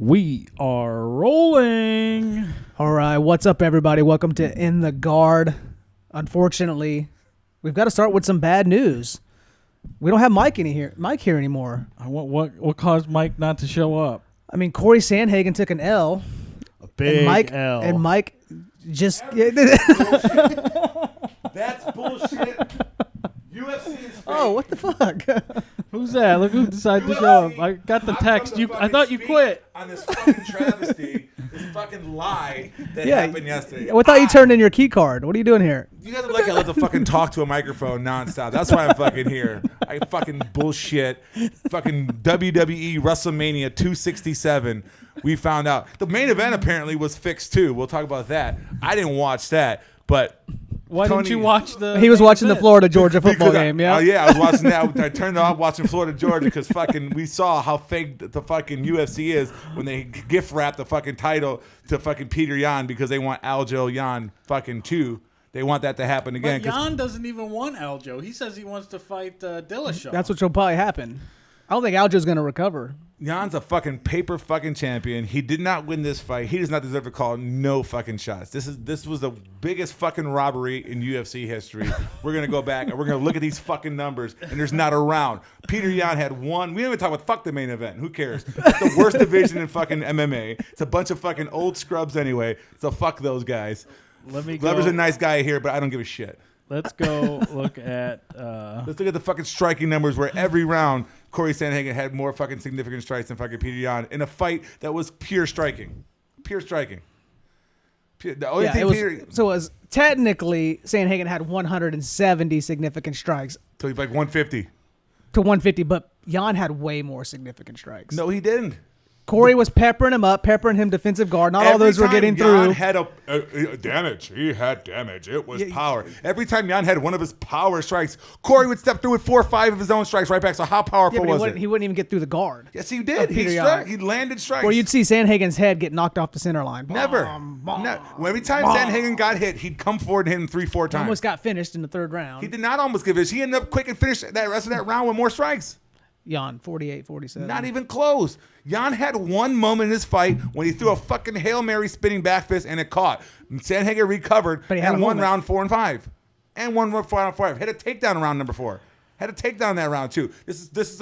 We are rolling. All right, what's up, everybody? Welcome to In the Guard. Unfortunately, we've got to start with some bad news. We don't have Mike here anymore. What caused Mike not to show up? I mean, Corey Sandhagen took an L. A big L. And Mike just... That's bullshit. UFC is fake. Oh, what the fuck? Who's that? Look who decided to show up. I got the text. I thought you quit. On this fucking travesty, this fucking lie that happened yesterday. I thought you turned in your key card. What are you doing here? You guys are like I love to fucking talk to a microphone nonstop. That's why I'm fucking here. I fucking bullshit. Fucking WWE WrestleMania 267. We found out the main event apparently was fixed too. We'll talk about that. I didn't watch that, but. Why didn't you watch the... He was watching the Florida-Georgia football game, yeah? Oh, yeah, I was watching that. I turned it off watching Florida-Georgia because fucking we saw how fake the fucking UFC is when they gift wrap the fucking title to fucking Peter Yan because they want Aljo Yan fucking 2. They want that to happen again. But Yan doesn't even want Aljo. He says he wants to fight Dillashaw. That's what will probably happen. I don't think Aljo's going to recover. Jan's a fucking paper fucking champion. He did not win this fight. He does not deserve to call no fucking shots. This was the biggest fucking robbery in UFC history. We're gonna go back and we're gonna look at these fucking numbers, and there's not a round. Peter Yan had one. We didn't even talk about fuck the main event. Who cares? It's the worst division in fucking MMA. It's a bunch of fucking old scrubs anyway. So fuck those guys. Glover's a nice guy here, but I don't give a shit. Let's go look at... Let's look at the fucking striking numbers where every round Corey Sandhagen had more fucking significant strikes than fucking Peter Yan in a fight that was pure striking. Pure striking. The only thing it was technically Sandhagen had 170 significant strikes. So he's like 150. To 150, but Yan had way more significant strikes. No, he didn't. Corey was peppering him defensive guard. Not all those were getting through. Yan had damage. He had damage. It was power. Every time Yan had one of his power strikes, Corey would step through with 4 or 5 of his own strikes right back. So how powerful was it? He wouldn't even get through the guard. Yes, he did. He landed strikes. Where you'd see Sandhagen's head get knocked off the center line. Never. Every time Sandhagen got hit, he'd come forward and hit him 3-4 times. Almost got finished in the third round. He did not almost get finished. He ended up quick and finished that rest of that round with more strikes. Yan, 48, 47. Not even close. Yan had one moment in his fight when he threw a fucking Hail Mary spinning back fist and it caught. Sandhagen recovered and won round 4 and 5. And won round 5. Had a takedown in round number 4. Had a takedown in that round too. This is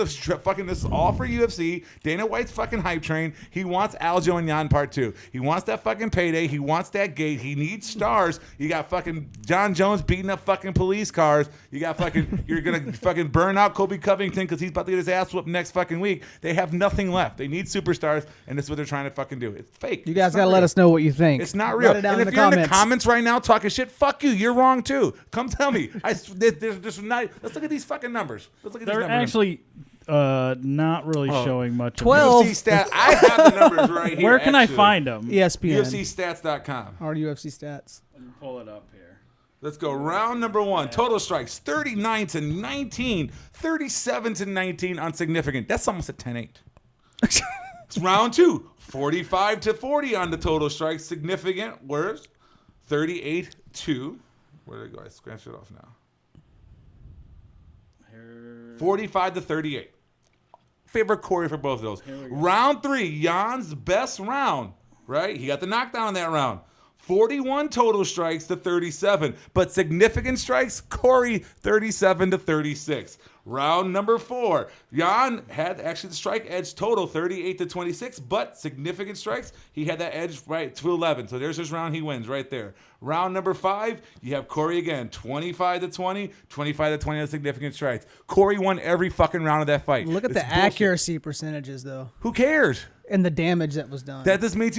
all for UFC. Dana White's fucking hype train. He wants Aljo and Yan part 2. He wants that fucking payday. He wants that gate. He needs stars. You got fucking John Jones beating up fucking police cars. You got fucking you're gonna fucking burn out Kobe Covington because he's about to get his ass whooped next fucking week. They have nothing left. They need superstars, and that's what they're trying to fucking do. It's fake. You guys gotta let us know what you think. It's not real. Write it down and in if the you're comments. in the comments right now talking shit, fuck you. You're wrong too. Come tell me. Let's look at these fucking numbers. Let's look at these numbers. They're actually not really showing much. 12. UFC stats. I have the numbers right here. Where can I find them? ESPN. UFCstats.com. Or UFC stats. Let me pull it up here. Let's go. Round number 1. Total strikes 39-19, 37-19 on significant. That's almost a 10-8. It's round 2. 45-40 on the total strikes. Significant. Where's 38-2? Where did it go? I scratched it off now. 45-38. Favorite Corey for both of those. Round 3, Jan's best round, right? He got the knockdown in that round. 41 total strikes to 37, but significant strikes, Corey 37-36. Round number 4, Yan had actually the strike edge total 38-26, but significant strikes, he had that edge right to 11. So there's his round, he wins right there. Round number 5, you have Corey again, 25-20, 25-20 on significant strikes. Corey won every fucking round of that fight. Look at the accuracy percentages, though. Who cares? And the damage that was done. That doesn't mean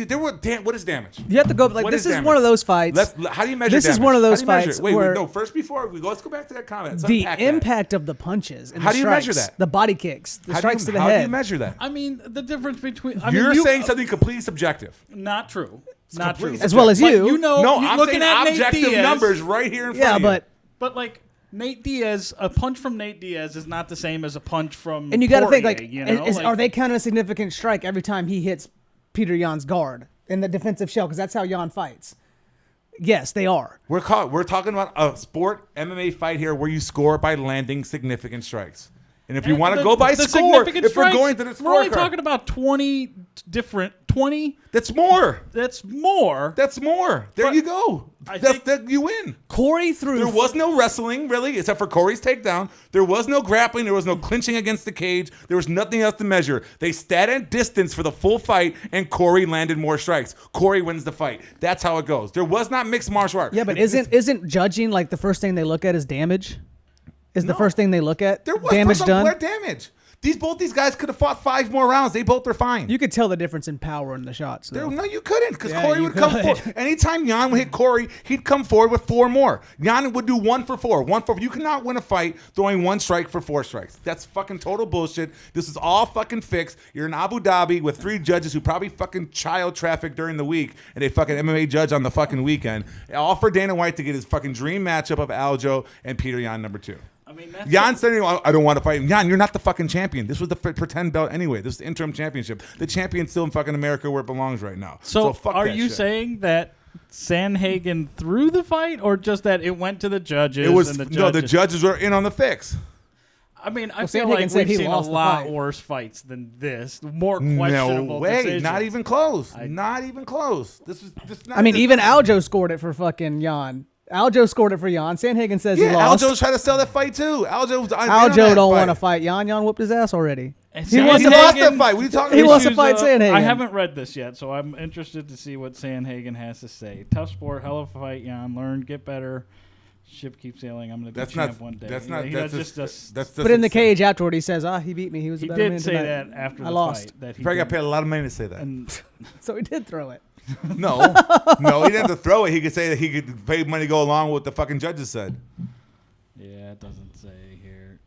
what is damage? You have to go like this is one of those fights. How do you measure this damage? Is one of those fights where first before we go, let's go back to that comment. The impact of the punches and how the do you strikes, measure that? The body kicks, the strikes to the head. head. How do you measure that? I mean, the difference between you're saying something completely subjective. Not true. Not true. As well as you. You know, no, I'm looking saying at objective Nate Diaz, numbers right here in front of you. But like Nate Diaz, a punch from Nate Diaz is not the same as a punch from And you got to think like, you know? Are they counting a significant strike every time he hits Peter Yan's guard in the defensive shell? Because that's how Yan fights. Yes, they are. We're talking about a sport MMA fight here where you score by landing significant strikes. And if you want to go by score, if we're going to the scorecard. We're only talking about 20 different... 20? That's more. That's more. That's more. There you go. You win. Corey threw... There was no wrestling, really, except for Corey's takedown. There was no grappling. There was no clinching against the cage. There was nothing else to measure. They sat at distance for the full fight, and Corey landed more strikes. Corey wins the fight. That's how it goes. There was not mixed martial arts. Yeah, but isn't judging like the first thing they look at is damage? The first thing they look at there was damage done? Damage. Both these guys could have fought 5 more rounds. They both are fine. You could tell the difference in power in the shots. No, you couldn't, because Corey would come forward. Anytime Jan would hit Corey, he'd come forward with 4 more. Jan would do 1 for 4. 1 for. You cannot win a fight throwing 1 strike for 4 strikes. That's fucking total bullshit. This is all fucking fixed. You're in Abu Dhabi with 3 judges who probably fucking child traffic during the week, and they fucking MMA judge on the fucking weekend. All for Dana White to get his fucking dream matchup of Aljo and Peter Yan number 2. I mean, Jan said, I don't want to fight. Jan, you're not the fucking champion. This was the pretend belt anyway. This is the interim championship. The champion's still in fucking America where it belongs right now. So fuck are that you shit. saying that Sandhagen threw the fight, or just that it went to the judges? The judges were in on the fix. I mean, I feel feel like like we've we've seen seen a a lot lot worse fights than this. More questionable No way. decisions. Not even close. Not even close. Even Aljo scored it for fucking Jan. Aljo scored it for Jan. Sandhagen says he lost. Aljo's trying to sell that fight too. Aljo don't want to fight Jan. Jan whooped his ass already. He lost that fight. What are you talking about? He wants to fight Sandhagen. I haven't read this yet, so I'm interested to see what Sandhagen has to say. Tough sport, hell of a fight, Jan. Learn, get better. Ship keeps sailing. I'm going to be champ one day. That's not. But in the cage afterward, he says, he beat me. He was a better man did say tonight. that after I the lost. fight. That He probably got paid a lot of money to say that. So he did throw it. No, he didn't have to throw it. He could say that he could pay money to go along with what the fucking judges said. Yeah, it doesn't say here.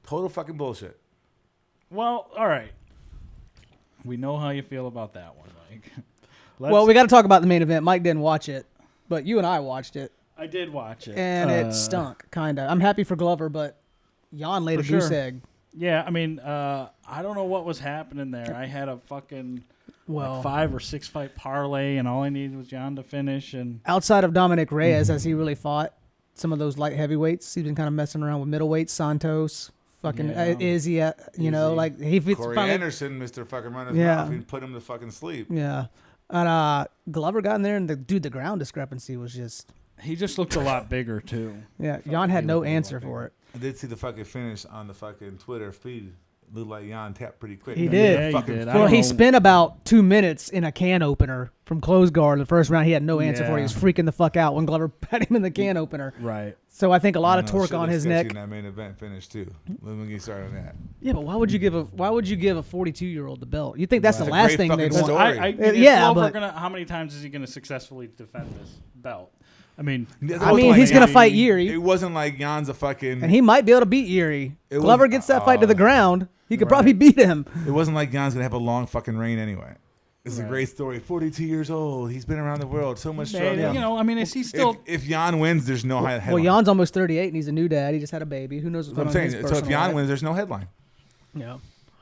Total fucking bullshit. Well, all right. We know how you feel about that one, Mike. Well, we got to talk about the main event. Mike didn't watch it, but you and I watched it. I did watch it. And it stunk, kind of. I'm happy for Glover, but Jan laid a goose egg. Yeah, I mean, I don't know what was happening there. I had a fucking 5 or 6 fight parlay, and all I needed was Jan to finish. And outside of Dominic Reyes, has he really fought some of those light heavyweights? He's been kind of messing around with middleweights, Santos. Fucking Izzy, like he Corey Anderson, Mr. Fucking Runner's mouth, he put him to fucking sleep. Yeah, and Glover got in there, and the ground discrepancy was just. He just looked a lot bigger too. Yeah, Jan had no answer for it. I did see the fucking finish on the fucking Twitter feed. Looked like Jan tapped pretty quick. He did. Yeah, he did. Well, he spent about 2 minutes in a can opener from close guard. The first round, he had no answer for it. He was freaking the fuck out when Glover pat him in the can opener. Right. So I think a lot of torque on his neck. That main event finish too. Let me get started on that. Yeah, but why would you give a 42-year-old the belt? You think that's the last thing they'd want? How many times is he going to successfully defend this belt? I mean, he's going to fight Yuri. It wasn't like Jan's a fucking... And he might be able to beat Yuri. Glover gets that fight to the ground. He could probably beat him. It wasn't like Jan's going to have a long fucking reign anyway. It's a great story. 42 years old. He's been around the world. So much struggle. You know, I mean, is he still... If Jan wins, there's no headline. Well, Jan's almost 38, and he's a new dad. He just had a baby. Who knows what's going on in his personal life. So if Jan wins, there's no headline. Yeah.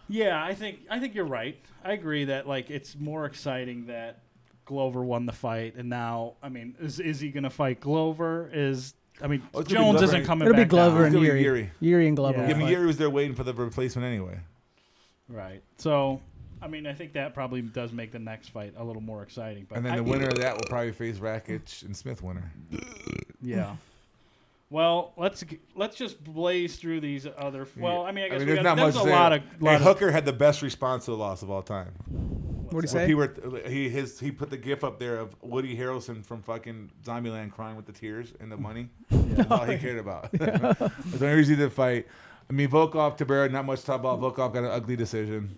Yeah, I think you're right. I agree that, like, it's more exciting that Glover won the fight, and now, I mean, is he going to fight Glover? Jones isn't coming back. It'll be Glover down. and Yuri. Yuri and Glover. Yeah, Yuri was there waiting for the replacement anyway. Right. So, I mean, I think that probably does make the next fight a little more exciting. But and then the winner of that will probably face Rakic and Smith winner. Yeah. Well, let's just blaze through these other. Well, I mean, I guess there's not much to say. Hooker had the best response to the loss of all time. What do you say? He put the gif up there of Woody Harrelson from fucking Zombieland crying with the tears and the money. That's all he cared about. That's the only reason he did fight. I mean, Volkov, Tibera, not much to talk about. Volkov got an ugly decision.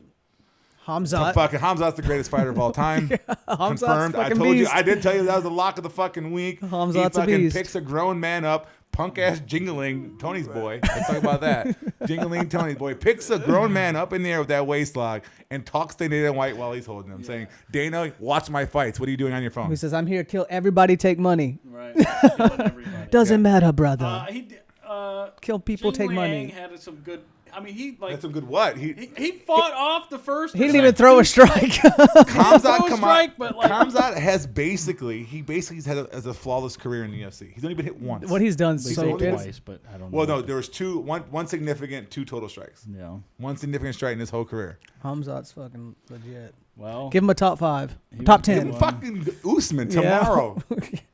Hamzat's the greatest fighter of all time. Confirmed. I told you. I did tell you that was the lock of the fucking week. Hamzat's he fucking a beast. picks a grown man up. Punk ass Jingling Tony's boy. Let's talk about that. Jingling Tony's boy picks a grown man up in the air with that waist lock and talks to Dana White while he's holding him, saying, "Dana, watch my fights. What are you doing on your phone?" He says, "I'm here to kill everybody, take money." Right. Killing everybody. Doesn't matter, brother. He kill people, take money. Had some good. I mean, he like That's a good what? he fought off the first. He didn't even throw a strike. Khamzat has basically has a flawless career in the UFC. He's only been hit once. What he's done so twice, but I don't know. Well, no, there was one significant, 2 total strikes. Yeah. One significant strike in his whole career. Khamzat's fucking legit. Well, give him a top 5, top 10. Fucking Usman tomorrow.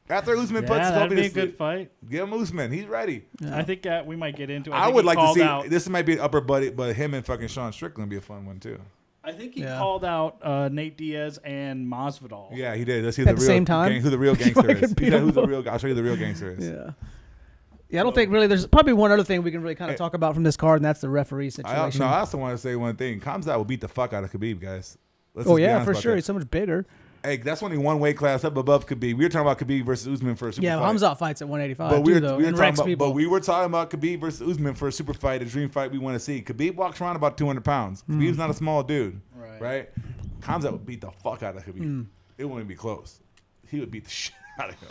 After Uzman puts that'd be a good fight. Give him Usman. He's ready. Yeah. I think we might get into it. I would like to see. This might be an upper buddy, but him and fucking Sean Strickland be a fun one too. I think he called out Nate Diaz and Masvidal. Yeah, he did. Let's see at the same time. Who the real gangster is. He said, "Who's the real?" I'll show you the real gangster is. Yeah. Yeah, I don't think really. There's probably one other thing we can really kind of talk about from this card, and that's the referee situation. I also want to say one thing. Khamzat will beat the fuck out of Khabib, guys. Oh yeah, for sure. He's so much bigger. Hey, that's only one weight class up above Khabib. We were talking about Khabib versus Uzman for a super fight. Yeah, Khamzat fights at 185 but we were talking about Khabib versus Uzman for a super fight, a dream fight we want to see. Khabib walks around about 200 pounds. Khabib's not a small dude, right? Khamzat would beat the fuck out of Khabib. It wouldn't be close. He would beat the shit out of him.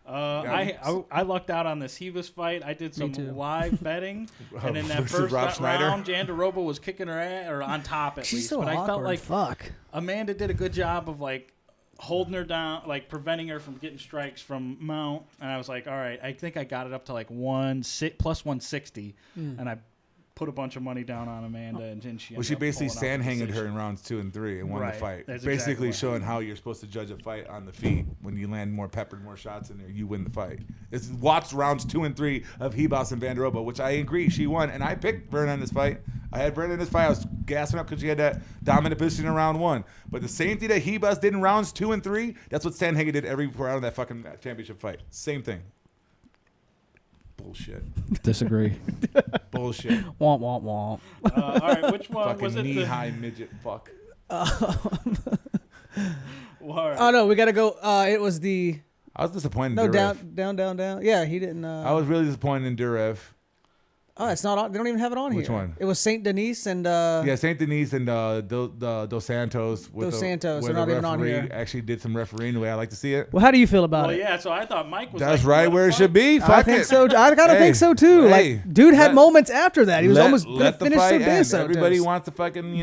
I lucked out on this Hivas fight. I did some live betting, and in that first round, Jandiroba was kicking her ass, or on top at least. So but awkward. I felt like fuck. Amanda did a good job of like holding her down, like preventing her from getting strikes from Mount. And I was like, all right, I think I got it up to like plus 160, and I put a bunch of money down on Amanda, and she. Well, she basically sandhanged her in rounds 2 and 3 and won the fight. That's basically showing how you're supposed to judge a fight on the feet. When you land more shots in there, you win the fight. Watch rounds 2 and 3 of Hibas and Vanderoba, which I agree she won, and I picked Verna in this fight. I had Verna in this fight. I was gassing up because she had that dominant position in round 1. But the same thing that Hibas did in rounds 2 and 3, that's what Sandhagen did every round of that fucking championship fight. Same thing. Bullshit. Disagree. Bullshit. Womp, womp, womp. All right, which one fucking was it? Knee-high midget fuck. Oh, no, we got to go. It was the... I was disappointed in Durev. down. Yeah, he didn't... I was really disappointed in Durev. Oh, it's not on. They don't even have it on here. Which one? It was Saint Denis and... yeah, Saint Denis and Dos Santos. Dos Santos. They're not even on here. Actually did some refereeing the way I like to see it. Well, how do you feel about it? Well, yeah, so I thought Mike was That's right where it should be. Fuck I think it. so. I gotta think so, too. Hey, like, dude had moments after that. He was almost going to finish so Everybody wants to fucking,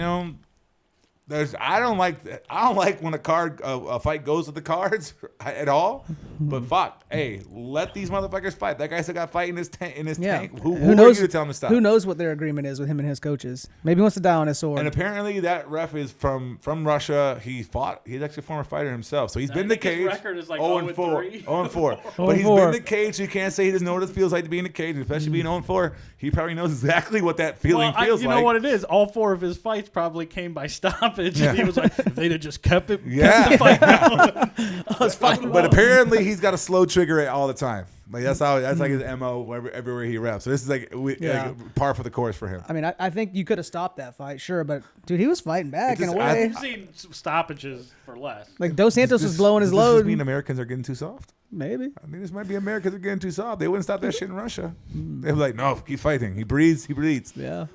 I don't like when a fight goes with the cards at all. But fuck, hey, let these motherfuckers fight. That guy still got fight in his tank. Who knows? Are you to tell him to stop? Who knows what their agreement is with him and his coaches? Maybe he wants to die on his sword. And apparently that ref is from Russia. He's actually a former fighter himself, so he's been in the cage. His record is like 0-4. 0-4. But he's been in the cage, so you can't say he doesn't know what it feels like to be in the cage, especially being 0-4. He probably knows exactly what that feeling feels like. You know what it is? All 4 of his fights probably came by stoppage. Yeah. And he was like, if they'd have just kept it, kept the fight going. But apparently he's got a slow trigger all the time. Like that's like his MO everywhere he reps. So this is like par for the course for him. I mean, I think you could have stopped that fight, sure, but dude, he was fighting back in a way. I've seen stoppages for less. Like Dos Santos was blowing his load. Does this mean Americans are getting too soft? Maybe. I think this might be Americans are getting too soft. They wouldn't stop that shit in Russia. They'd be like, no, keep fighting. He breathes. He bleeds. Yeah.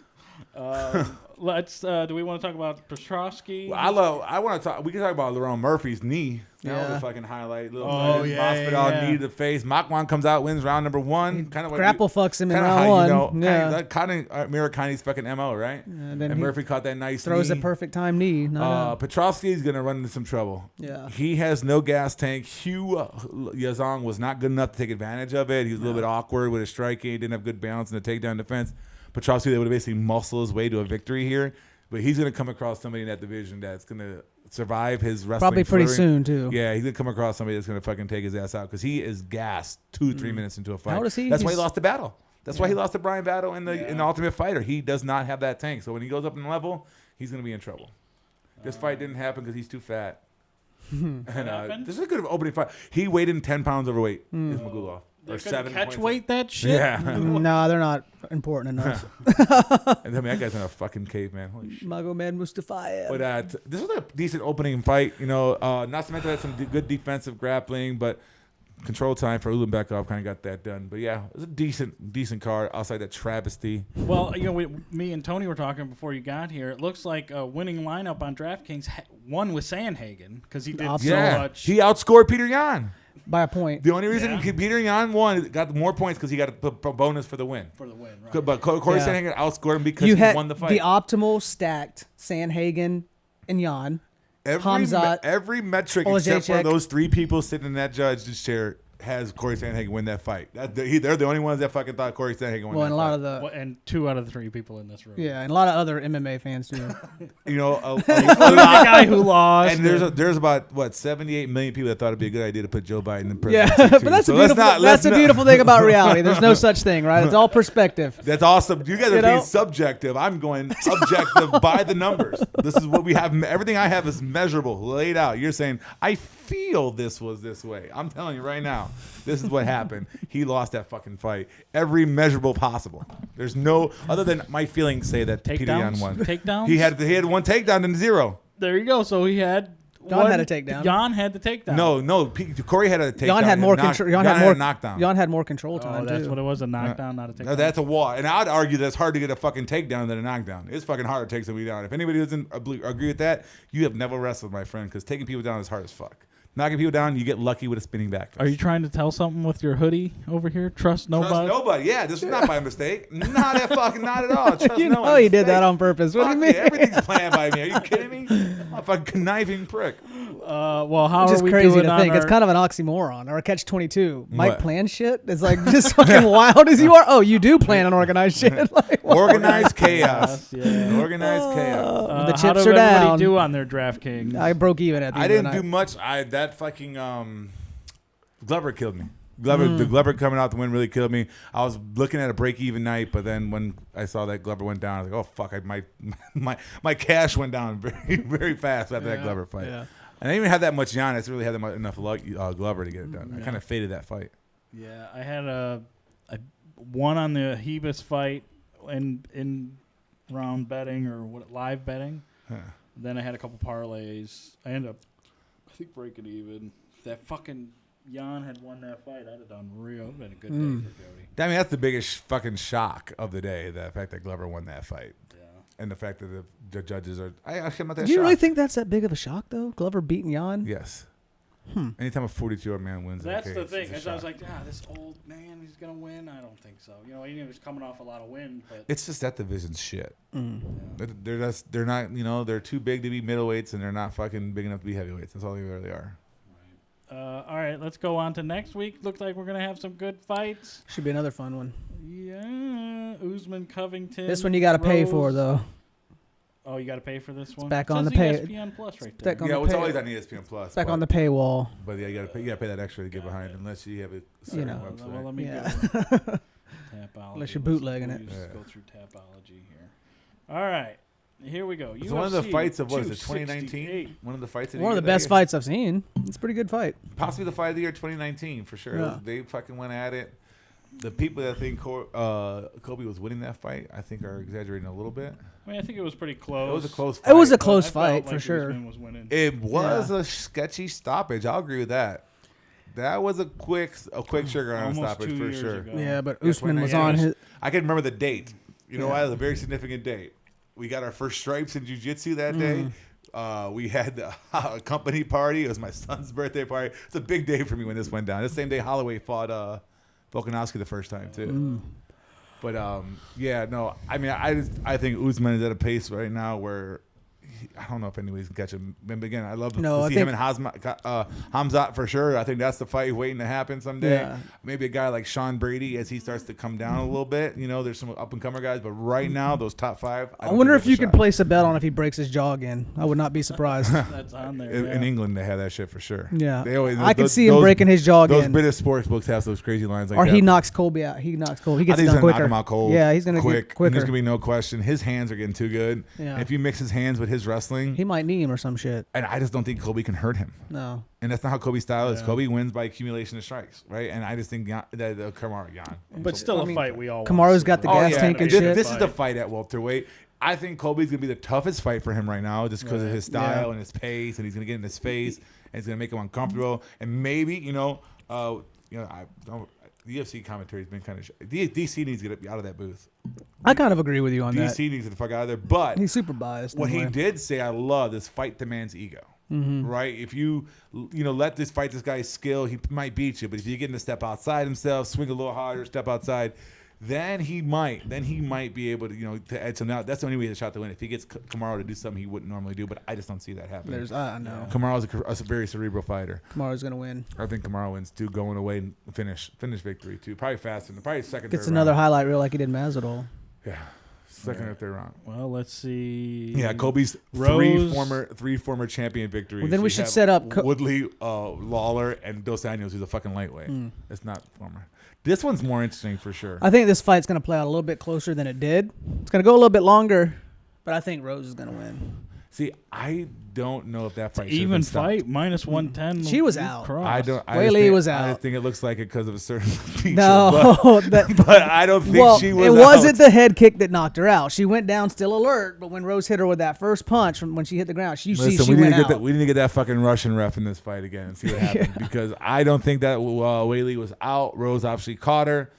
Let's. Do we want to talk about Petrovsky? Well, I want to talk. We can talk about Lerone Murphy's knee. That was a fucking highlight. Masvidal knee to the face. Makwan comes out, wins round number 1. Kind of like grapple fucks him in round 1. Kind of Murakami's fucking MO, right? And Murphy caught that nice throws knee. a perfect time knee. Petrovsky's gonna run into some trouble. Yeah. He has no gas tank. Hugh Yazong was not good enough to take advantage of it. He was a little bit awkward with his striking. He didn't have good balance in the takedown defense. Petrovsky, they would have basically muscle his way to a victory here. But he's going to come across somebody in that division that's going to survive his wrestling. Probably pretty soon, too. Yeah, he's going to come across somebody that's going to fucking take his ass out because he is gassed 2-3 minutes into a fight. How old is he? That's why he lost the battle. That's why he lost to Brian Battle in the Ultimate Fighter. He does not have that tank. So when he goes up in level, he's going to be in trouble. This fight didn't happen because he's too fat. And this is a good opening fight. He weighed in 10 pounds overweight. Is Magulov. Or 7 catch weight that shit? Yeah. No, they're not important enough. And I mean, that guy's in a fucking caveman. Holy shit. Magomed Mustafayev. But this was a decent opening fight. Not to mention that some good defensive grappling, but control time for Ulanbekov kind of got that done. But yeah, it was a decent card outside that travesty. Well, me and Tony were talking before you got here. It looks like a winning lineup on DraftKings won with Sandhagen because he did so much. He outscored Peter Yan. by a point. The only reason Peter Yan won got more points because he got a bonus for the win. Right. But Corey Sandhagen outscored him because he won the fight. The optimal stacked Sandhagen and Yan. Every metric except for those 3 people sitting in that judge's chair has Corey Sandhagen win that fight. They're the only ones that fucking thought Corey Sandhagen won that fight. And 2 out of the 3 people in this room. Yeah, and a lot of other MMA fans too. The guy who lost. And there's about 78 million people that thought it'd be a good idea to put Joe Biden in Yeah, presidency. but that's the beautiful thing about reality. There's no such thing, right? It's all perspective. That's awesome. You guys are being subjective. I'm going objective by the numbers. This is what we have. Everything I have is measurable, laid out. You're saying I feel this was this way. I'm telling you right now. This is what happened. He lost that fucking fight. Every measurable possible. There's no other than my feelings say that Peter Yan won. Takedowns? He had 1 takedown and 0. There you go. So he had. Yan had a takedown. Yan had the takedown. No. Corey had a takedown. Yan had more control. Yan had more knockdown. Yan had more control time. Oh, that's too. what it was. A knockdown, not a takedown. No, that's a wall. And I'd argue that it's hard to get a fucking takedown than a knockdown. It's fucking hard to take somebody down. If anybody doesn't agree with that, you have never wrestled, my friend, because taking people down is hard as fuck. Knocking people down, you get lucky with a spinning back fist. Are you trying to tell something with your hoodie over here? Trust nobody. Trust nobody. Yeah, this is not by mistake. Not at all. Trust you no know he did that on purpose. What do you mean? Everything's planned by me. Are you kidding me? I'm a fucking conniving prick. Well, how Which is are we crazy doing to think. on It's kind of an oxymoron or a catch-22. Mike What? plan shit is like just fucking wild as you are. Oh, you do plan on organized shit. Like, Organized chaos. Yeah. Organized chaos. The how chips did are everybody down. do on their DraftKings? I broke even at the I end of didn't the do night. much. That fucking Glover killed me. The Glover coming out the win really killed me. I was looking at a break-even night, but then when I saw that Glover went down, I was like, "Oh fuck!" My cash went down very very fast after that Glover fight. Yeah. And I didn't even have that much Giannis. I didn't really have enough luck, Glover to get it done. I kind of faded that fight. Yeah, I had a one on the Hebus fight in round betting or live betting. Huh. Then I had a couple parlays. I ended up, I think, breaking even. If that fucking Jan had won that fight, I'd have done real. It would have been a good day for Jody. I mean, that's the biggest fucking shock of the day, the fact that Glover won that fight. Yeah. And the fact that the judges are... I'm not that Do you shocked. really think that's that big of a shock, though? Glover beating Jan? Yes. Anytime a 42-year-old man wins That's in a the case, thing. it's a As I was shock. like, this old man, he's going to win? I don't think so. You know, he was coming off a lot of wins, but... It's just that division's shit. They're not, they're too big to be middleweights, and they're not fucking big enough to be heavyweights. That's all they really are. all right, let's go on to next week. Looks like we're going to have some good fights. Should be another fun one. Yeah. Uzman, Covington. This one you got to pay for, Rose. though. Oh, you got to pay for this one? back It on says the pay- ESPN Plus right back there. on Yeah, the it's pay- always on ESPN Plus. Back on the paywall. But yeah, you gotta pay that extra to get behind, unless you have a certain website. Well, let me Yeah. go. Tapology. Unless you're bootlegging it. Let's go through Tapology here. All right. Here we go. It's one of the UFC fights of, what is it, 268. 2019? One of the fights of the One of year the that best year? fights I've seen. It's a pretty good fight. Possibly the fight of the year 2019, for sure. Yeah. They fucking went at it. The people that think Kobe was winning that fight, I think, are exaggerating a little bit. I mean, I think it was pretty close. It was a close fight. It was a But close I felt fight, like for sure. Usman was winning. It was Yeah. a sketchy stoppage. I'll agree with that. That was a quick sugar on a Almost stoppage 2 for years sure. ago. Yeah, but Yeah, Usman was 2019. on his... I can remember the date. You know Yeah. why? It was a very significant date. We got our first stripes in jiu-jitsu that day. We had a company party. It was my son's birthday party. It's a big day for me when this went down. The same day Holloway fought Volkanovski the first time too. But yeah, no. I mean, I think Uzman is at a pace right now where I don't know if anybody's can catch him. But again, I love to see him and Hamzat for sure. I think that's the fight waiting to happen someday. Yeah. Maybe a guy like Sean Brady as he starts to come down a little bit. There's some up and comer guys, but right now those top five. I wonder if you could place a bet on if he breaks his jaw again. I would not be surprised. That's on there. In England, they have that shit for sure. Yeah. They always, I could see him breaking his jaw Those again. British sports books have those crazy lines like Or that. he knocks Colby out. He knocks Colby. He I gets think it he's done gonna quicker. knock him out cold. Yeah, he's going to quick. get quicker. There's gonna be no question. His hands are getting too good. Yeah. And if you mix his hands with his wrestling, He might knee him or some shit. and I just don't think Kobe can hurt him. No. And that's not how Kobe's style is. Yeah. Kobe wins by accumulation of strikes, right? And I just think that Kamaru Yan. But still I a mean, fight we all want Kamaru's to see. got the gas tank and this, shit. This is the fight at welterweight. I think Kobe's gonna be the toughest fight for him right now, just because of his style and his pace, and he's gonna get in his face, and it's gonna make him uncomfortable. And maybe the UFC commentary has been kind of. DC needs to get out of that booth. I kind of agree with you on that. DC needs to get the fuck out of there. But He's super biased. what he anyway. did say, I love this: fight the man's ego. right? If you let this guy's skill, he might beat you. But if you get him to step outside himself, swing a little harder, step outside, then he might be able to to add some. Now that's the only way he has a shot to win. If he gets Kamaru to do something he wouldn't normally do, but I just don't see that happening. I know Kamaru's a very cerebral fighter. Kamaru's gonna win. I think Kamaru wins too, going away and finish victory too. Probably faster, probably second. Gets third another round. highlight reel like he did Masvidal. Yeah, second or third round. Well, let's see. Yeah, Kobe's Rose. three former champion victories. Well, then we should have set up Woodley, Lawler, and Dos Anjos, who's a fucking lightweight. It's not former. This one's more interesting for sure. I think this fight's gonna play out a little bit closer than it did. It's gonna go a little bit longer, but I think Rose is gonna win. See, I don't know if that fight Even fight minus 110. She was out. Weili was out. I just think it looks like it because of a certain feature. No, but I don't think she was. It wasn't the head kick that knocked her out. She went down still alert, but when Rose hit her with that first punch from when she hit the ground, she went out. We need to get that fucking Russian ref in this fight again and see what happens because I don't think that Weili was out. Rose obviously caught her.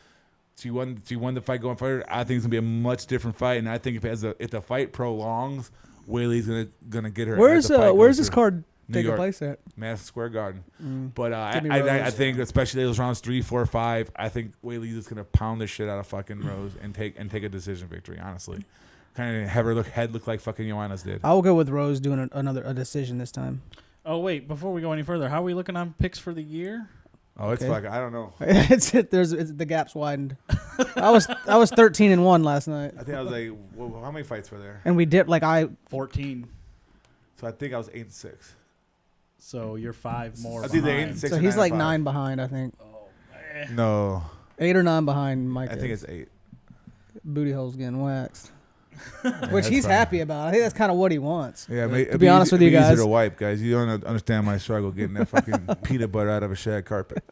She won the fight going forward. I think it's gonna be a much different fight, and I think if the fight prolongs, Weili's gonna get her. Where's this card taking place at? Madison Square Garden. But I think especially those rounds 3, 4, 5, I think Weili's just gonna pound the shit out of fucking Rose and take a decision victory. Honestly, kind of have her head look like fucking Joanna's did. I will go with Rose doing a decision this time. Oh wait, before we go any further, how are we looking on picks for the year? Oh, it's fucking. I don't know. The gap's widened. I was 13-1 last night. I think I was like, well, how many fights were there? And we did 14. So I think I was 8-6. So you're 5 more. I think behind. 8-6. So he's like 9 behind, I think. Oh, no. 8 or 9 behind Mike. I think it's 8. Booty hole's getting waxed. Which he's happy about. I think that's kind of what he wants. Yeah, to be honest with you guys, easier to wipe, guys. You don't understand my struggle getting that fucking peanut butter out of a shag carpet.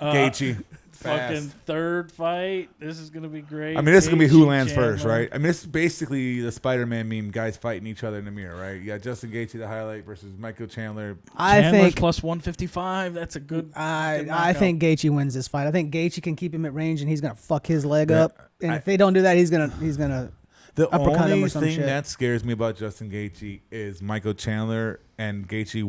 Gaethje, fucking third fight. This is gonna be great. I mean, this is gonna be who lands Chandler. first, right? I mean, this is basically the Spider-Man meme: guys fighting each other in the mirror, right? You got Justin Gaethje, the highlight, versus Michael Chandler. I think plus +155. That's a good. I think Gaethje wins this fight. I think Gaethje can keep him at range, and he's gonna fuck his leg up. And if they don't do that, he's gonna The uppercut him only or some thing shit. that scares me about Justin Gaethje is Michael Chandler and Gaethje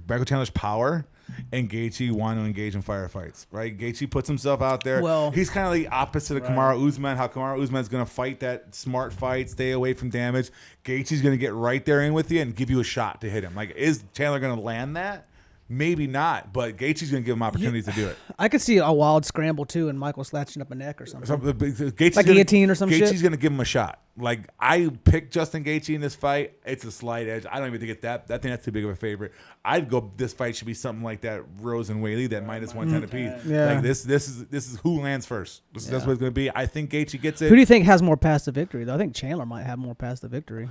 Michael Chandler's power and Gaethje wanting to engage in firefights, right? Gaethje puts himself out there. Well, he's kind of the opposite of Kamaru Uzman, how Kamaru Usman's going to fight that smart fight, stay away from damage. Gaethje's going to get right there in with you and give you a shot to hit him. Like, is Chandler going to land that? Maybe not, but Gaethje's going to give him opportunities to do it. I could see a wild scramble, too, and Michael snatching up a neck or something. Like guillotine or some shit? Gaethje's going to give him a shot. Like, I picked Justin Gaethje in this fight. It's a slight edge. I don't even think it's that. I think that's too big of a favorite. I'd go, this fight should be something like that Rose and Weili, that minus 110 apiece. Yeah. Like, this is who lands first. That's what it's going to be. I think Gaethje gets it. Who do you think has more path to victory, though? I think Chandler might have more path to victory.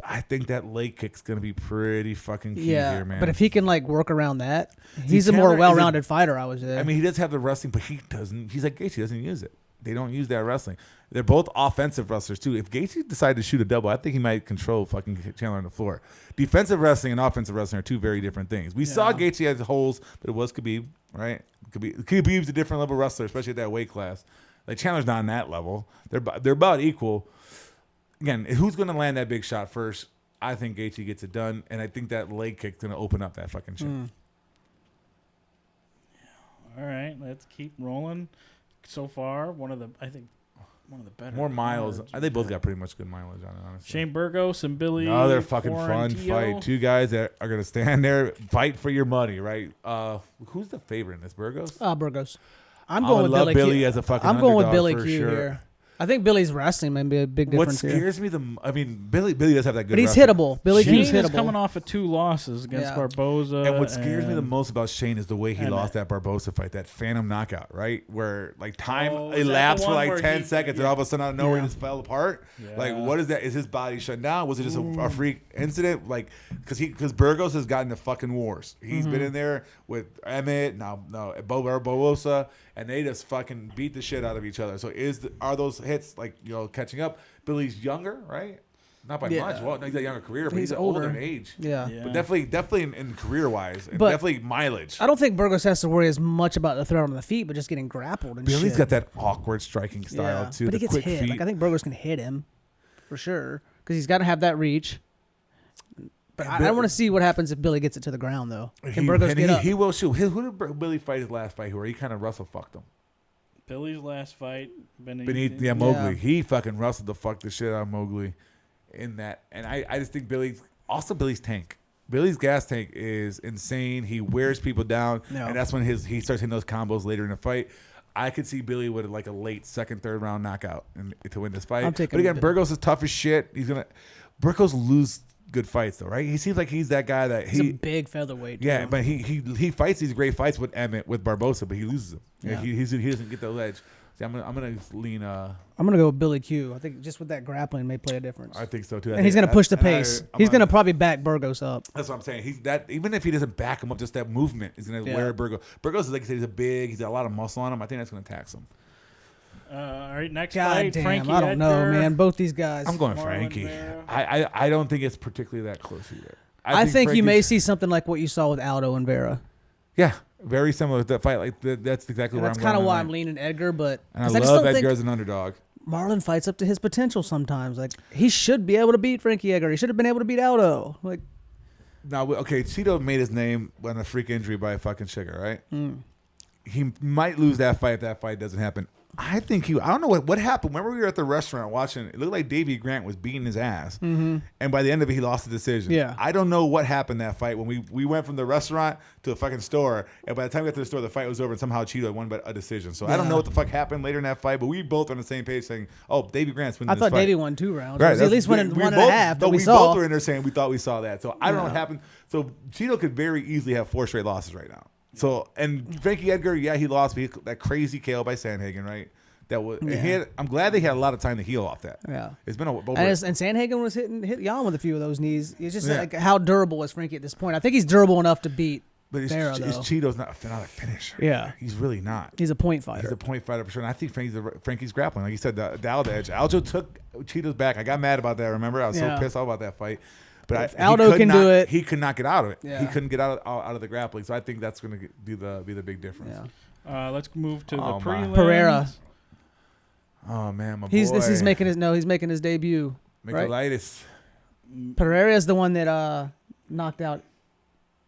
I think that leg kick's going to be pretty fucking key here, man. But if he can, work around that, he's a more well-rounded fighter, I would say. I mean, he does have the wrestling, but he doesn't. He's like Gaethje, doesn't use it. They don't use that wrestling. They're both offensive wrestlers, too. If Gaethje decided to shoot a double, I think he might control fucking Chandler on the floor. Defensive wrestling and offensive wrestling are two very different things. We saw Gaethje has holes, but it was Khabib, right? Khabib's a different level wrestler, especially at that weight class. Like, Chandler's not on that level. They're about equal. Again, who's going to land that big shot first? I think Gaethje gets it done, and I think that leg kick's going to open up that fucking shit. All right, let's keep rolling. So far, one of the better. More miles. cards. They both got pretty much good mileage on it, honestly. Shane Burgos and Billy. Another fucking fun Quarantillo. fight. Two guys that are going to stand there, fight for your money, right? Who's the favorite in this? Burgos? Burgos. I'm I going would with love Billy Billy Q. as a fucking I'm going with underdog Billy for Q sure. here. I think Billy's wrestling may be a big What difference here. scares me Billy does have that good But he's wrestling. hittable. Billy Shane Q's is hittable. coming off of 2 losses against Barboza. And what scares me the most about Shane is the way he and lost that Barboza fight, that phantom knockout, right? Where time Oh, is that elapsed the for one where 10 he- seconds and all of a sudden out of nowhere he just fell apart. Yeah. Like, what is that? Is his body shut down? Was it just a freak incident? Like, because Burgos has gotten the fucking wars. He's been in there with Emmett, Barboza, and they just fucking beat the shit out of each other. So are those hits catching up? Billy's younger, right? Not by much. Well, he's got a younger career, but he's older in age. Yeah. But definitely in career-wise, and But definitely mileage. I don't think Burgos has to worry as much about the throw on the feet, but just getting grappled and Billy's shit. got that awkward striking style, too. But he the gets quick hit. feet. I think Burgos can hit him for sure because he's got to have that reach. But I want to see what happens if Billy gets it to the ground, though. Can Burgos get up? He will shoot. Who did Billy fight his last fight? Where he kind of Russell fucked him. Billy's last fight, Beneath Mowgli. Yeah. He fucking Russell the fuck the shit out of Mowgli in that. And I just think Billy's tank. Billy's gas tank is insane. He wears people down, and that's when he starts hitting those combos later in the fight. I could see Billy with like a late second, third round knockout to win this fight. But again, Burgos is tough as shit. Burgos lose good fights though, right? He seems like he's that guy that he's a big featherweight. Yeah, but he fights these great fights with Emmett, with Barbosa, but he loses them. Yeah. He doesn't get the ledge. See, I'm gonna lean. I'm gonna go with Billy Q. I think just with that grappling may play a difference. I think so too. And he's gonna push the pace. He's gonna probably back Burgos up. That's what I'm saying. He's that even if he doesn't back him up, just that movement is gonna wear Burgos. Burgos is like I said, he's got a lot of muscle on him. I think that's gonna tax him. All right, next God fight, damn, Frankie I don't Edgar. know, man. Both these guys. I'm going Frankie. I don't think it's particularly that close either. I think you may see something like what you saw with Aldo and Vera. Yeah, very similar to that fight. Like that's exactly where I'm going. That's kind of why I'm leaning Edgar, but I love Edgar as an underdog. Marlon fights up to his potential sometimes. Like he should be able to beat Frankie Edgar. He should have been able to beat Aldo. Like now, okay, Cheeto made his name on a freak injury by a fucking sugar, right? He might lose that fight if that fight doesn't happen. I think I don't know what happened. Remember we were at the restaurant watching, it looked like Davey Grant was beating his ass. And by the end of it, he lost the decision. Yeah. I don't know what happened that fight when we went from the restaurant to the fucking store. And by the time we got to the store, the fight was over and somehow Cheeto won by a decision. So I don't know what the fuck happened later in that fight, but we both on the same page saying, oh, Davey Grant's winning this fight. I thought Davey won 2 rounds. Right. At least one and a half that we saw. We both were in there saying we thought we saw that. So I don't know what happened. So Cheeto could very easily have 4 straight losses right now. So, and Frankie Edgar, he lost that crazy KO by Sandhagen, right? That was. I'm glad they had a lot of time to heal off that. Yeah, it's been and Sandhagen was hit Jan with a few of those knees. It's just like how durable is Frankie at this point? I think he's durable enough to beat. But Cheeto's not a finisher. Yeah, he's really not. He's a point fighter. He's a point fighter for sure. And I think Frankie's grappling, like you said, the Aldo edge. Aldo took Cheeto's back. I got mad about that. Remember, I was so pissed off about that fight. But Aldo can do it. He could not get out of it. Yeah. He couldn't get out of the grappling. So I think that's going to be the big difference. Yeah. Let's move to the prelims. Pereira. Oh man, my boy. He's making his debut. Michaelitis. Right? Pereira is the one that knocked out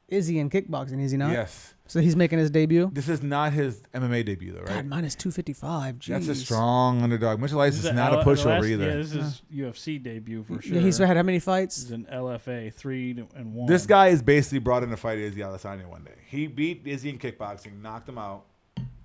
Izzy in kickboxing, is he not? Yes. So he's making his debut? This is not his MMA debut, though, right? God, minus 255. Jeez. That's a strong underdog. Michaelitis is not a pushover either. Yeah, this is UFC debut for sure. Yeah, he's had how many fights? He's an LFA, 3-1. This guy is basically brought in to fight Izzy Adesanya one day. He beat Izzy in kickboxing, knocked him out.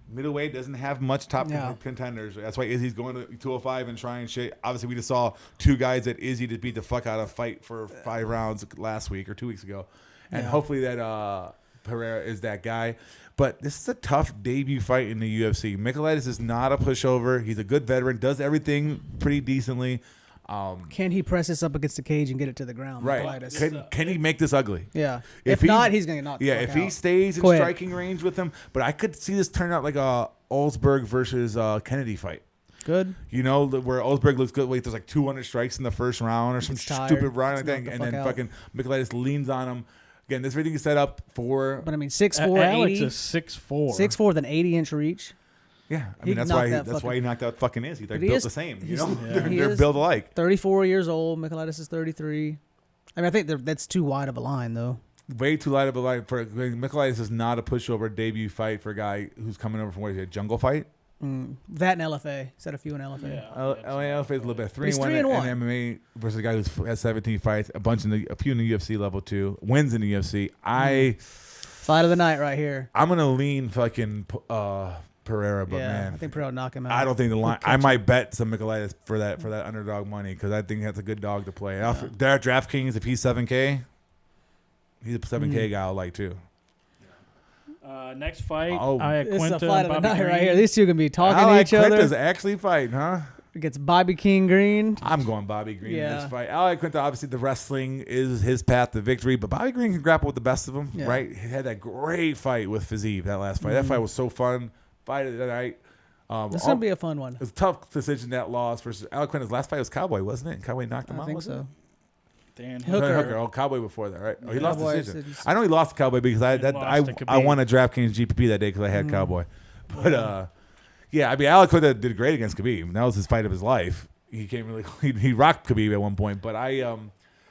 Middleweight doesn't have much top contenders. That's why Izzy's going to 205 and trying shit. Obviously, we just saw 2 guys that Izzy to beat the fuck out of fight for 5 rounds last week or 2 weeks ago. And hopefully that Pereira is that guy. But this is a tough debut fight in the UFC. Michaelitis is not a pushover. He's a good veteran, does everything pretty decently. Can he press this up against the cage and get it to the ground? Right. Can he make this ugly? Yeah. If not, he's going to knock the fuck if out. he stays in striking range with him. But I could see this turn out like a Olsberg versus Kennedy fight. Good. You know, where Olsberg looks good. Wait, there's like 200 strikes in the first round or some stupid round like that. And then fucking Michaelitis leans on him. Again, this everything is set up for... But I mean, 6'4", Alex 80. is 6'4". 6'4" with an 80-inch reach. Yeah, I mean that's why he knocked out fucking Izzy. They're built the same, you know. They're built alike. 34 years old. Michaelitis is 33. I mean, I think that's too wide of a line, though. Way too light of a line for Michaelitis is not a pushover debut fight for a guy who's coming over from what is it, a jungle fight. That and LFA. Said a few in LFA. Yeah, LFA is a little bit 3-1 in MMA versus a guy who has 17 fights, a few in the UFC level 2, wins in the UFC. Fight of the night right here. I'm gonna lean fucking Pereira, but man, I think Pereira will knock him out. I don't think the line. I might bet some Michaelitis for that underdog money because I think that's a good dog to play. Yeah. There at DraftKings, if he's 7K, he's a 7K guy I like too. Next fight, this is a fight of the night right here. These two are gonna be talking to each other. Quinta's actually fighting, huh? Against Bobby King Green. I'm going Bobby Green in this fight. Ali Quinta, obviously the wrestling is his path to victory, but Bobby Green can grapple with the best of them, right? He had that great fight with Fiziev, that last fight. That fight was so fun. Fight of the night. This is going to be a fun one. It was a tough decision, that loss versus Ali Quinta's last fight was Cowboy, wasn't it? And Cowboy knocked him out, I think so. Dan Hooker. Oh, Cowboy before that, right? Oh, he lost the decision. I know he lost to Cowboy because I won a DraftKings GPP that day because I had Cowboy. But, yeah, I mean, Ali Quinta did great against Khabib. That was his fight of his life. He rocked Khabib at one point. But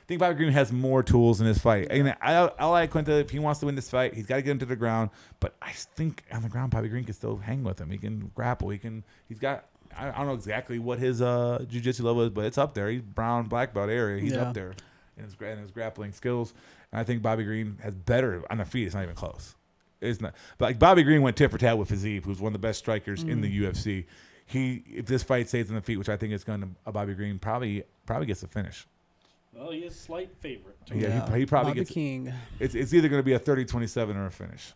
think Bobby Green has more tools in this fight. And I like Quinta. If he wants to win this fight, he's got to get him to the ground. But I think on the ground, Bobby Green can still hang with him. He can grapple. He's got. I don't know exactly what his jiu-jitsu level is, but it's up there. He's brown, black belt area. He's up there in his grappling skills. And I think Bobby Green has better on the feet. It's not even close. It's not. But like Bobby Green went tit for tat with Khabib, who's one of the best strikers in the UFC. If this fight stays on the feet, which I think it's going to, Bobby Green probably gets the finish. Well, he is slight favorite. He probably Bobby gets. King. It's either going to be a 30-27 or a finish.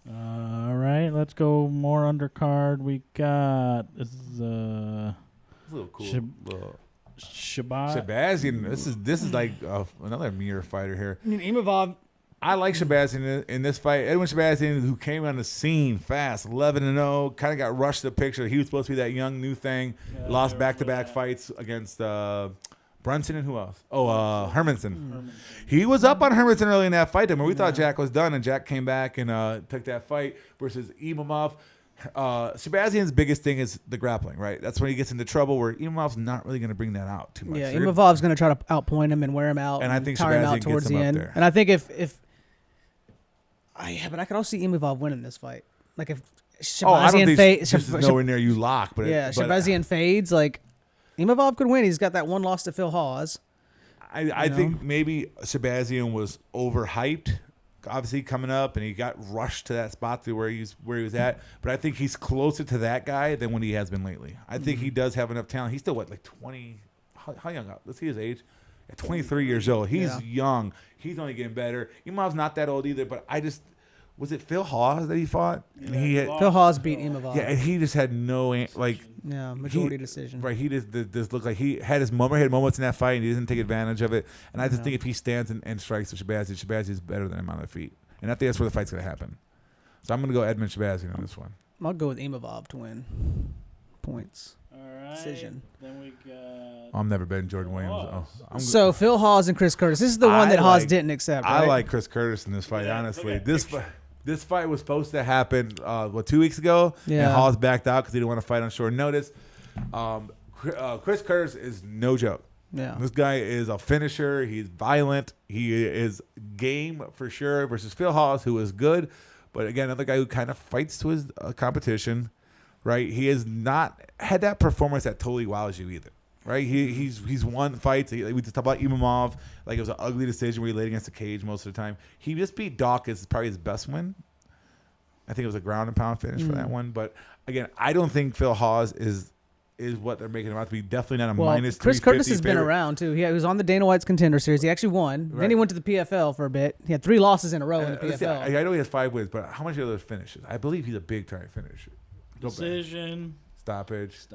All right, let's go more undercard. We got this is a little cool. Shabazzin. This is like another mirror fighter here. I mean, Imavov. I like Shabazzin in this fight. Edwin Shabazzin, who came on the scene fast, 11-0, kind of got rushed to the picture. He was supposed to be that young new thing. Lost back-to-back fights against Brunson and who else? Hermanson. He was up on Hermanson early in that fight. I mean, we thought Jack was done, and Jack came back and took that fight versus Imavov. Shabazzian's biggest thing is the grappling, right? That's when he gets into trouble where Imamov's not really going to bring that out too much. Yeah, Imavov's going to try to outpoint him and wear him out. And I think tire him out Shabazzin towards gets him the up end. there. And I think but I could also see Imavov winning this fight. Like if Shabazian fades, this is nowhere near you lock, but Shabazian fades, like Imavov could win. He's got that one loss to Phil Hawes. I think maybe Shabazian was overhyped, obviously coming up, and he got rushed to that spot to where he was at. But I think he's closer to that guy than what he has been lately. I think he does have enough talent. He's still like 20? How young? Let's see his age. At 23 years old. He's young. He's only getting better. Imamov's not that old either, but was it Phil Hawes that he fought? Yeah, Phil Hawes beat Imavov. Yeah, and he just had no majority decision. Right, he just looked like he had his moment. He had moments in that fight, and he didn't take advantage of it. And I just think if he stands and strikes with Shabazzin is better than him on the feet. And I think that's where the fight's going to happen. So I'm going to go Edmund Shabazzin on this one. I'll go with Imavov to win points. All right. Decision. Then we got. I'm never betting Jordan Williams. So Phil Hawes and Chris Curtis. This is the one that Hawes didn't accept. Right? I like Chris Curtis in this fight. Honestly, this fight was supposed to happen 2 weeks ago, and Hawes backed out because he didn't want to fight on short notice. Chris Curtis is no joke. Yeah, this guy is a finisher. He's violent. He is game for sure. Versus Phil Hawes, who is good, but again, another guy who kind of fights to his competition. Right, he has not had that performance that totally wows you either. Right, he's won fights. We just talked about Imavov, like it was an ugly decision where he laid against the cage most of the time. He just beat Dawkins, probably his best win. I think it was a ground and pound finish for that one. But again, I don't think Phil Hawes is what they're making him out to be. Definitely not a minus 350 Chris Curtis has been favorite. around too. He was on the Dana White's Contender Series. He actually won. Right. Then he went to the PFL for a bit. He had 3 losses in a row in the PFL. I know he has 5 wins, but how much are those finishes? I believe he's a big time finisher. Decision. Stoppage.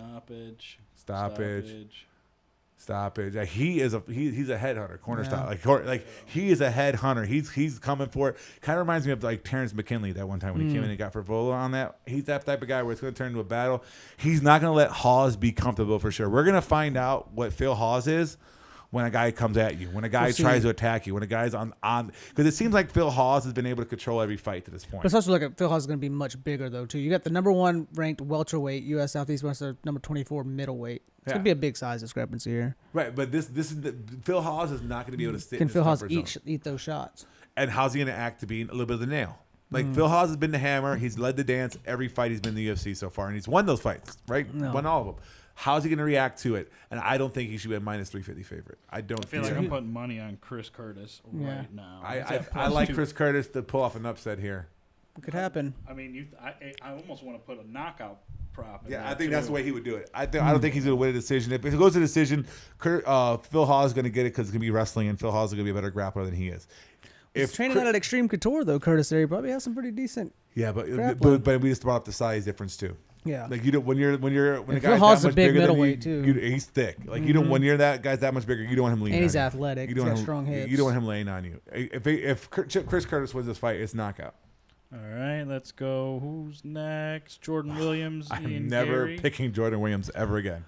Like he's a headhunter, corner stop. Like he is a headhunter. He's coming for it. Kind of reminds me of like Terrence McKinley that one time when he came in and got Favola on that. He's that type of guy where it's going to turn into a battle. He's not going to let Hawes be comfortable for sure. We're going to find out what Phil Hawes is when a guy comes at you, when a guy tries to attack you, when a guy's on because it seems like Phil Hawes has been able to control every fight to this point. But it's also like Phil Hawes is going to be much bigger though too. You got the number 1 ranked welterweight, U.S. Southeast Wrestler, number 24 middleweight. It's going to be a big size discrepancy here. Right, but this is Phil Hawes is not going to be able to sit. Can in Phil Hawes comfort zone. eat those shots? And how's he going to act to be a little bit of the nail? Like Phil Hawes has been the hammer. He's led the dance every fight he's been in the UFC so far, and he's won those fights. Right, won all of them. How's he going to react to it? And I don't think he should be a minus 350 favorite. I feel like I'm putting money on Chris Curtis right now. I like Chris Curtis to pull off an upset here. It could happen. I mean, I almost want to put a knockout prop. I think that's the way he would do it. I don't think he's going to win a decision. If it goes to decision, Phil Hawes is going to get it because it's going to be wrestling, and Phil Hawes is going to be a better grappler than he is. He's training out at Extreme Couture though, Curtis. There, he probably has some pretty decent. Yeah, but we just brought up the size difference too. Yeah, like you don't when a guy's Phil Hawes that much a big bigger middleweight than too. He's thick. Like you don't when you're that guy's that much bigger, you don't want him leaning. And he's on athletic. You He's got strong hips. You don't want him laying on you. If Chris Curtis wins this fight, it's knockout. All right, let's go. Who's next? Jordan Williams. I'm never picking Jordan Williams ever again.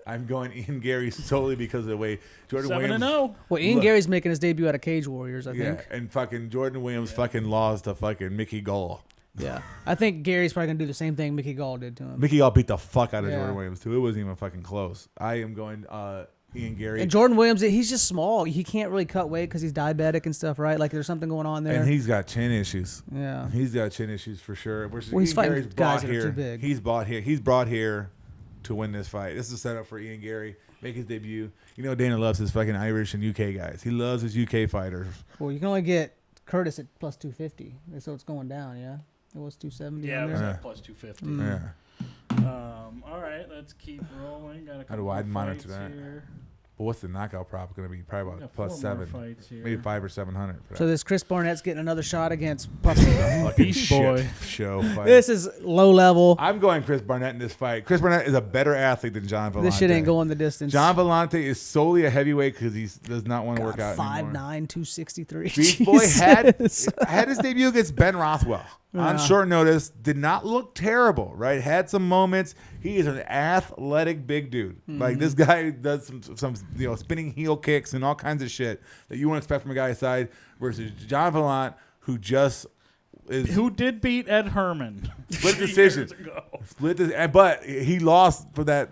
I'm going Ian Gary solely because of the way Jordan Williams. 7-0. Well, Ian Gary's making his debut out of Cage Warriors, I think. Yeah, and fucking Jordan Williams fucking lost to fucking Mickey Gall. Yeah, I think Gary's probably gonna do the same thing Mickey Gall did to him. Mickey Gall beat the fuck out of Jordan Williams too. It wasn't even fucking close. I am going Ian Gary. And Jordan Williams, he's just small. He can't really cut weight because he's diabetic and stuff, right? Like there's something going on there. And he's got chin issues. Yeah. He's got chin issues for sure. Well, he's Ian fighting Gary's guys brought that are here. too big. He's brought here to win this fight. This is a setup for Ian Gary. Make his debut. You know Dana loves his fucking Irish and UK guys. He loves his UK fighters. Well, you can only get Curtis at plus 250, so it's going down. Yeah, it was 270. Yeah, on it was there. at plus 250. Yeah. All right, let's keep rolling. Got a How couple do I more monitor fights that? here. But what's the knockout prop going to be? Probably about Got plus 4 more 7. fights here. Maybe 5 or 700. For that. So this Chris Barnett's getting another shot against Puppy. fucking Beast Boy. shit show fight. This is low level. I'm going Chris Barnett in this fight. Chris Barnett is a better athlete than John Vellante. This shit ain't going the distance. John Vellante is solely a heavyweight because he does not want to work out 5'9", anymore. 263. Beast Boy had Jesus. his debut against Ben Rothwell on short notice. Did not look terrible, right? Had some moments. He is an athletic big dude. Like this guy does some spinning heel kicks and all kinds of shit that you wouldn't expect from a guy's side. Versus John Vellante, who did beat Ed Herman. split decision. But he lost for that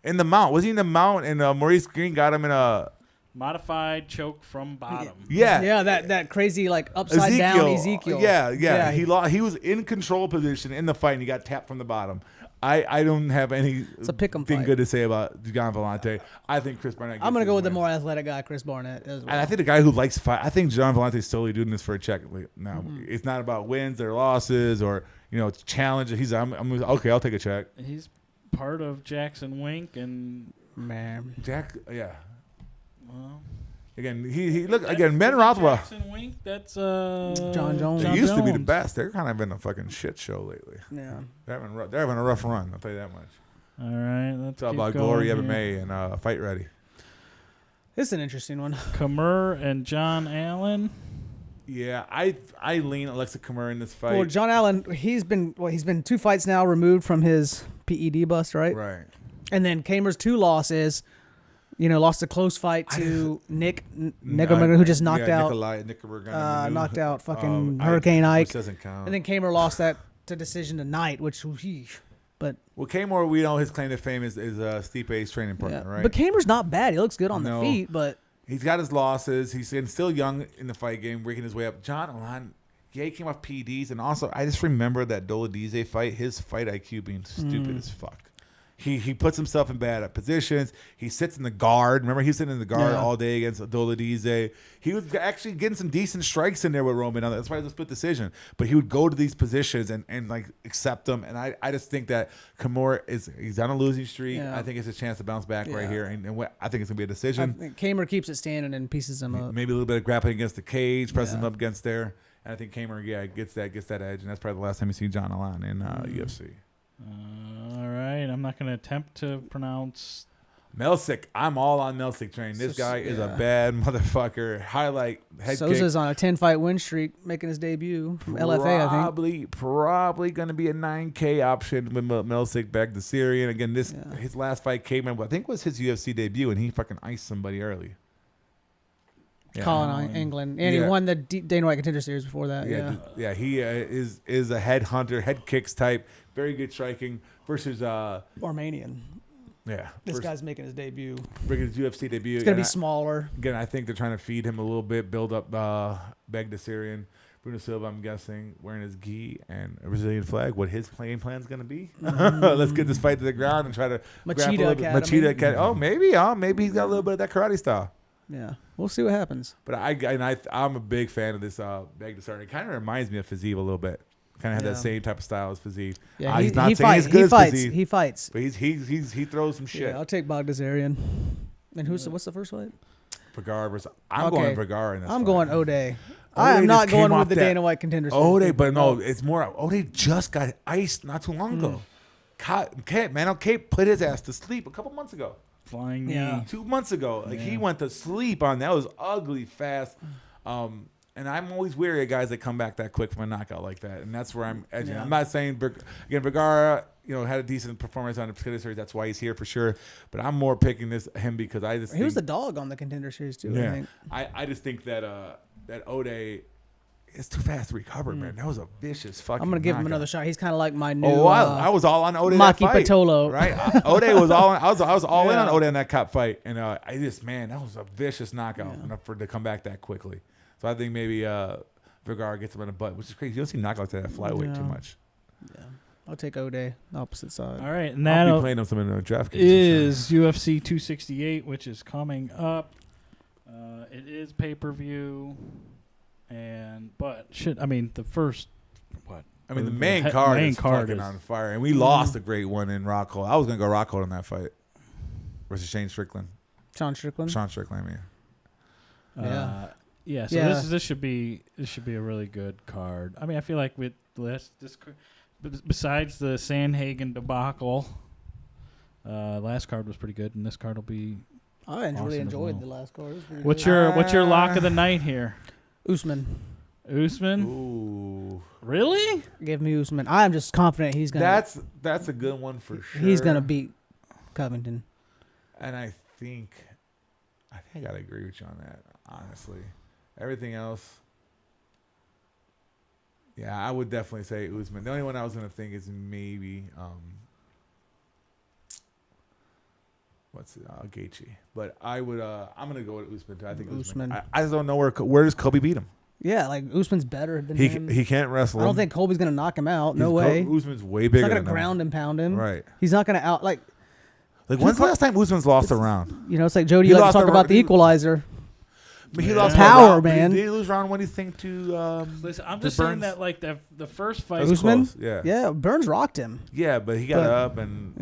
in the mount. Was he in the mount? And Maurice Green got him in a Modified choke from bottom. Yeah, that crazy like upside down Ezekiel. Yeah. He was in control position in the fight and he got tapped from the bottom. I don't have anything good to say about John Vellante. I think Chris Barnett. I'm gonna go with the more athletic guy, Chris Barnett, as well. And I think the guy who likes fight. I think John Vellante is solely doing this for a check. Now it's not about wins or losses or challenge. Okay. I'll take a check. He's part of Jackson Wink and Jack. Yeah. well, Again, he look again. Ben Rothwell. Jackson Wink. That's John Jones. They used to be the best. They're kind of in a fucking shit show lately. Yeah. They're having a rough run. I'll tell you that much. All right, let's It's all keep about going Glory here. MMA and Fight Ready. This is an interesting one. Kamur and John Allen. Yeah, I lean Alexa Kamur in this fight. Well, John Allen, he's been 2 fights now removed from his PED bust, right? Right. And then Kamer's 2 losses. Lost a close fight to Nick Nickelberger, who just knocked out fucking Hurricane Ike. Which doesn't count. And then Kamer lost that to decision tonight, which, but Kamer, we know his claim to fame is Stipe's training partner, right? But Kamer's not bad. He looks good on the feet, but he's got his losses. He's still young in the fight game, working his way up. John Allen, he came off PEDs, and also I just remember that Doladize fight. His fight IQ being stupid as fuck. He puts himself in bad positions. He sits in the guard. Remember, he was sitting in the guard all day against Doladize. He was actually getting some decent strikes in there with Roman. That's why it was a split decision. But he would go to these positions and like accept them. And I just think that Kamur he's on a losing streak. Yeah. I think it's a chance to bounce back right here. And I think it's gonna be a decision. I think Kamer keeps it standing and pieces him up. Maybe a little bit of grappling against the cage, pressing him up against there. And I think Kamer, gets that edge. And that's probably the last time you see John Allen in UFC. All right, I'm not going to attempt to pronounce Melsick. I'm all on Melsick train. This guy is a bad motherfucker. Highlight head kick. Sosa's on a 10-fight win streak, making his debut from LFA, I think. Probably going to be a 9K option with Melsick back to Syrian. Again, his last fight came in, I think was his UFC debut, and he fucking iced somebody early. Colin England. And he won the Dana White Contender Series before that. Yeah, he is a head hunter, head kicks type. Very good striking versus Armenian. Yeah. This guy's making his debut. Bringing his UFC debut. It's going to be smaller. Again, I think they're trying to feed him a little bit, build up Bagdasarian. Bruno Silva, I'm guessing, wearing his gi and a Brazilian flag. What his playing plan is going to be? Let's get this fight to the ground and try to Machida Academy. Oh, maybe he's got a little bit of that karate style. Yeah, we'll see what happens. But I'm a big fan of this Bagdasarian. It kind of reminds me of Fiziev a little bit. Kind of have that same type of style as Fiziev. Yeah, he's not saying he's good as Fiziev. He fights. But he throws some shit. Yeah, I'll take Bagdasarian. And what's the first fight? Vergara versus I'm going Vergara in this I'm fight. going O'Day. I am not going with the Dana White Contender Series. O'Day, but no, it's more O'Day just got iced not too long ago. Cape put his ass to sleep a couple months ago. Flying knee. 2 months ago. He went to sleep on that. Was ugly fast. And I'm always wary of guys that come back that quick from a knockout like that. And that's where I'm edging. I'm not saying, again, Vergara, had a decent performance on the Contender Series. That's why he's here for sure. But I'm more picking him because I just he was the dog on the Contender Series too. I think. I just think that O'Day, it's too fast to recover, man. That was a vicious fucking. I'm gonna give him knockout. another shot. He's kind of like my new. I was all on Ode that Maki fight. Patolo. Right? Ode was all. I was all in Yeah. on Ode in that cop fight, and that was a vicious knockout enough for it to come back that quickly. So I think maybe Vergara gets him in the butt, which is crazy. You don't see knockouts at that flyweight too much. Yeah, I'll take Ode, opposite side. All right, and I'll that be playing them some in the draft games. is UFC 268, which is coming up. It is pay-per-view, the first what? I mean, the main card is fucking is on fire, and we lost a great one in Rockhold. I was gonna go Rockhold in that fight versus Sean Strickland. Sean Strickland. I mean. Yeah. So this should be a really good card. I mean, I feel like with this besides the Sandhagen debacle, last card was pretty good, and this card will be. I really enjoyed well. the last card. What's your lock of the night here? Usman. Ooh. Really? Give me Usman. I'm just confident he's gonna. That's a good one for sure. He's gonna beat Covington. And I think I gotta agree with you on that. Honestly, everything else. Yeah, I would definitely say Uzman. The only one I was gonna think is maybe Gaethje. But I would I'm gonna go with Usman too. I think Usman. I just don't know where does Kobe beat him. Yeah, like Usman's better than him. He can't wrestle. I don't think Colby's gonna knock him out. No way. Usman's way bigger. He's not than gonna ground and pound him. Right. He's not gonna out like. When's the last time Usman's lost a round? You know, it's like Jody. You like to talk about the equalizer. But he lost power, man. Did he lose round? What do you think to? Listen, I'm just saying that like the first fight. Usman, yeah, Burns rocked him. Yeah, but he got up and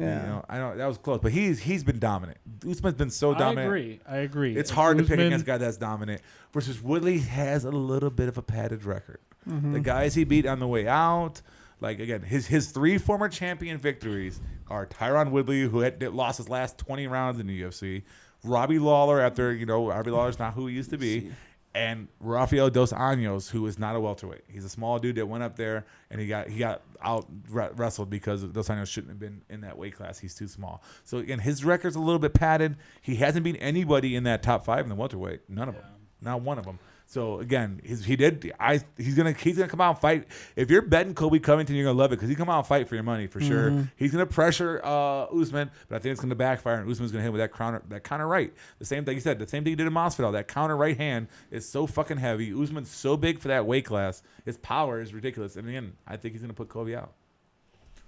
I know that was close. But he's been dominant. Usman's been so dominant. I agree. It's hard to pick against a guy that's dominant. Versus Woodley has a little bit of a padded record. Mm-hmm. The guys he beat on the way out, like again, his three former champion victories are Tyron Woodley, who had lost his last 20 rounds in the UFC. Robbie Lawler, after Robbie Lawler's not who he used to be, and Rafael Dos Anjos, who is not a welterweight. He's a small dude that went up there and he got out wrestled because Dos Anjos shouldn't have been in that weight class. He's too small. So again, his record's a little bit padded. He hasn't beat anybody in that top 5 in the welterweight. None of them. Not one of them. So again, he's gonna come out and fight. If you're betting Kobe Covington, you're gonna love it because he come out and fight for your money for sure. He's gonna pressure Usman, but I think it's gonna backfire and Usman's gonna hit with that counter right. The same thing he said. The same thing he did in Masvidal. That counter right hand is so fucking heavy. Usman's so big for that weight class. His power is ridiculous. And again, I think he's gonna put Kobe out.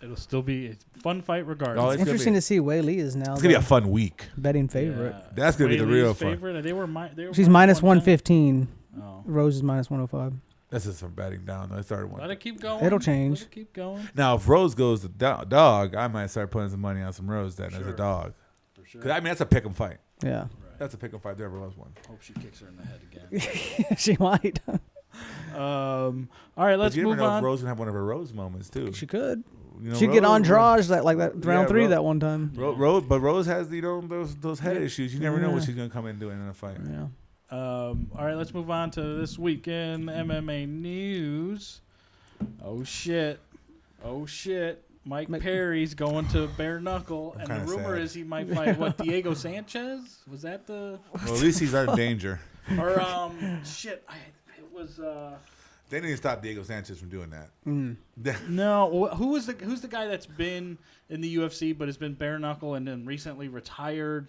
It'll still be a fun fight regardless. It's interesting to see Wei Lee is now. It's gonna be a fun week. Betting favorite. Yeah. That's gonna be the real fun. Favorite. They were She's minus 115. Oh. Rose is minus 105. This is from betting down. I started one. Let it keep going. It'll change. Let it keep going. Now, if Rose goes to dog, I might start putting some money on some Rose then as a dog. For sure. Because I mean, that's a pick 'em fight. Yeah. Right. That's a pick 'em fight. There ever was one. Hope she kicks her in the head again. She might. All right, let's you move never know on. if Rose gonna have one of her Rose moments too. She could. You know, She'd get Andrade like that round 3 Rose, that one time. But Rose has those head issues. You never know what she's gonna come in doing in a fight. Yeah. All right, let's move on to this weekend MMA news. Oh shit! Mike Perry's going to bare knuckle, and the rumor is he might fight Diego Sanchez. Was that the? Well, at least he's not in danger. Or it was. They didn't even stop Diego Sanchez from doing that. No, who's the guy that's been in the UFC but has been bare knuckle and then recently retired?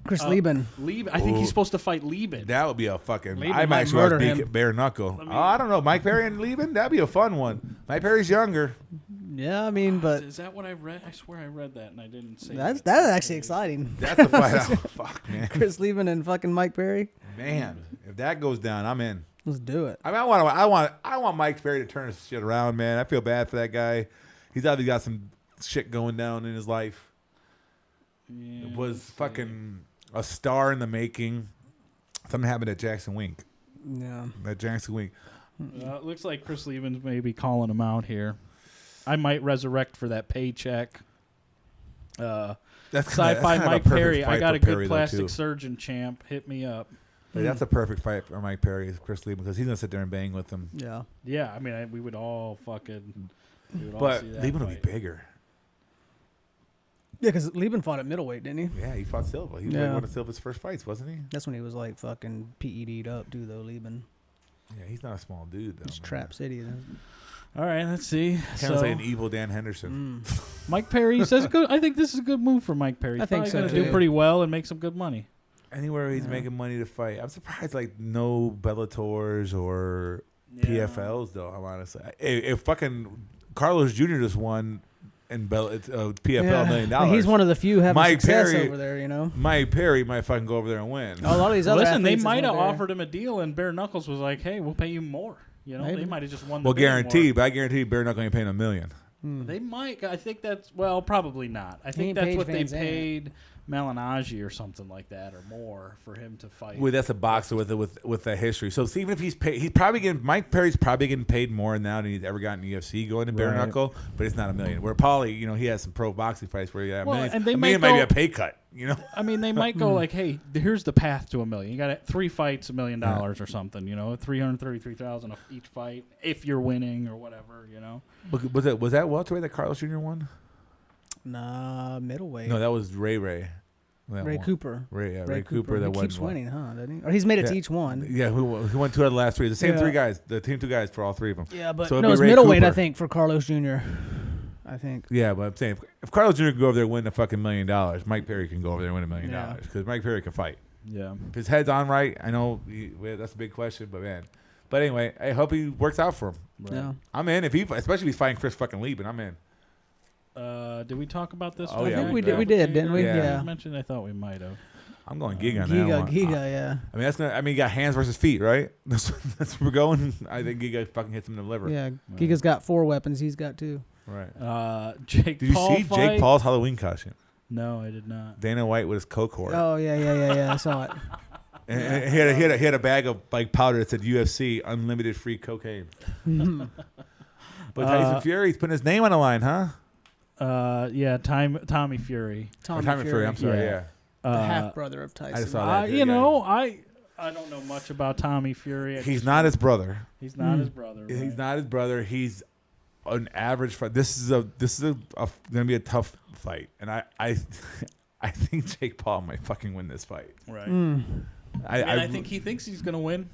Chris Lieben. I think he's supposed to fight Lieben. That would be a fucking. Lieben I might might actually murder beat him. bare knuckle. I don't know. Mike Perry and Lieben. That'd be a fun one. Mike Perry's younger. Yeah, I mean, but is that what I read? I swear I read that and I didn't say that's actually exciting. That's the fight. Fuck, man. Chris Lieben and fucking Mike Perry. Man, if that goes down, I'm in. Let's do it. I mean, I want Mike Perry to turn his shit around, man. I feel bad for that guy. He's obviously got some shit going down in his life. Yeah, it was fucking a star in the making. Something happened at Jackson Wink. Yeah. At Jackson Wink. It looks like Chris Lieben's maybe calling him out here. I might resurrect for that paycheck. That's Sci-fi kind of Mike a perfect Perry. fight I got for a good Perry, though, plastic too. surgeon champ. Hit me up. That's a perfect fight for Mike Perry, is Chris Lieben, because he's gonna sit there and bang with him. Yeah. Yeah, I mean, we would all fucking. But Lieben will be bigger. Yeah, because Lieben fought at middleweight, didn't he? Yeah, he fought Silva. He was like one of Silva's first fights, wasn't he? That's when he was like fucking PED'd up too, though, Lieben. Yeah, he's not a small dude, though. It's Trap City. All right, let's see. Sounds like an evil Dan Henderson. Mike Perry says good. I think this is a good move for Mike Perry. He's I think so, going to do pretty well and make some good money. Anywhere he's making money to fight. I'm surprised, like, no Bellators or PFLs, though, I'm honestly. If fucking Carlos Jr. just won in PFL $1 million. He's one of the few having Mike success Perry, over there, you know. Mike Perry might fucking go over there and win. A lot of these other Listen, they athletes might have over there. offered him a deal, and Bare Knuckles was like, "Hey, we'll pay you more." You know, they might have just won. Well, guaranteed, but I guarantee Bare Knuckle ain't paying $1 million. They might. I think that's probably not. I think that's what they paid Malignaggi or something like that, or more, for him to fight. Well, that's a boxer with that history. So even if he's probably getting Mike Perry's probably getting paid more now than he's ever gotten in UFC going to bare knuckle, but it's not $1 million. Where Paulie, he has some pro boxing fights where you have millions. And they might be a pay cut. I mean, they might go like, "Hey, here's the path to $1 million. You got 3 fights, $1 million or something. $333,000 each fight if you're winning or whatever. Was that welterweight that Carlos Jr. won? Nah, middleweight. No, that was Ray. Ray Cooper. Ray Cooper. That keeps winning, huh? Doesn't he? Or he's made it to each one. Yeah, he won 2 out of the last 3. The same 3 guys. The same 2 guys for all 3 of them. Yeah, but so no, it's middleweight. Cooper. I think for Carlos Jr. I think. Yeah, but I'm saying if Carlos Jr. can go over there and win the fucking $1 million, Mike Perry can go over there and win $1 million because Mike Perry can fight. Yeah, if his head's on right, I know that's a big question, but man. But anyway, I hope he works out for him. Right. Yeah, I'm in. Especially if he's fighting Chris fucking Lieben, I'm in. Did we talk about this? Oh, I think we did. We did, didn't we? Yeah. Mentioned. I thought we might have. I'm going Giga on that one. Giga, yeah. I mean, you got hands versus feet, right? That's where we're going. I think Giga fucking hits him in the liver. Yeah, Giga's got 4 weapons. He's got 2. Right. Did you see Jake Paul's Halloween costume? No, I did not. Dana White with his coke horn. Oh yeah. I saw it. And he had a bag of like powder that said UFC unlimited free cocaine. But Tyson Fury's putting his name on the line, huh? Yeah, Tommy Fury. Tommy Fury. I'm sorry. Yeah. The half brother of Tyson. I just saw that. I don't know much about Tommy Fury. He's not his brother. He's not his brother. Right? He's not his brother. He's an average fight. This is gonna be a tough fight, and I think Jake Paul might fucking win this fight. Right. I think he thinks he's gonna win.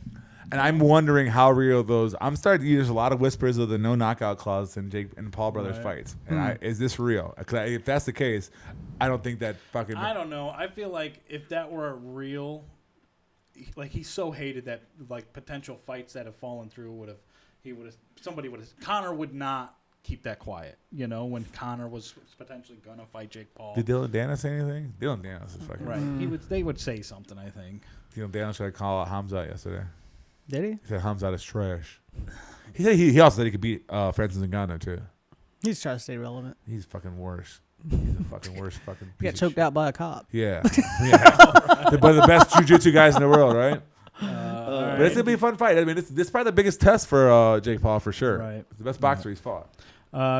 And I'm wondering how real those. I'm starting to use a lot of whispers of the no knockout clause in Jake and Paul brothers fights. And is this real? Because if that's the case, I don't think that fucking. I don't know. I feel like if that were a real, like he so hated that like potential fights that have fallen through Conor would not keep that quiet. When Conor was potentially gonna fight Jake Paul. Did Dylan Danis say anything? Dylan Danis is fucking right. They would say something. I think. Dylan Danis tried to call out Hamzat yesterday. Did he? He said Hamzat is trash. He said he also said he could beat Francis Ngannou too. He's trying to stay relevant. He's fucking worse. He's a fucking worse fucking. He got choked out by a cop. Yeah, but the best jiu-jitsu guys in the world, right? But it's gonna be a fun fight. I mean, this is probably the biggest test for Jake Paul for sure. Right, it's the best boxer he's fought.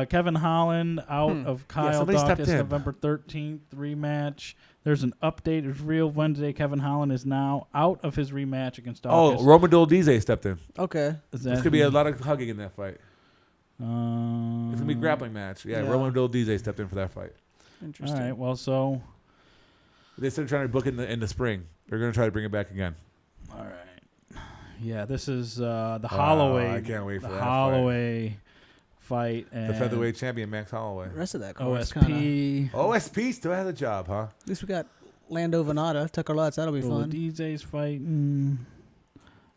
Kevin Holland out of Kyle Dawkins November 13th rematch. There's an update. It's real Wednesday. Kevin Holland is now out of his rematch against Dawkins. Oh, Roman Dolidze stepped in. Okay. There's gonna be a lot of hugging in that fight. It's gonna be a grappling match. Yeah. Roman Dolidze stepped in for that fight. Interesting. All right. Well, so they started trying to book it in the spring. They're gonna try to bring it back again. All right. Yeah, this is the Holloway. I can't wait for that Holloway fight. And the featherweight champion Max Holloway. The rest of that card OSP still has a job, huh? At least we got Lando Venata, Tucker Lutz. That'll be fun. DJ's fight.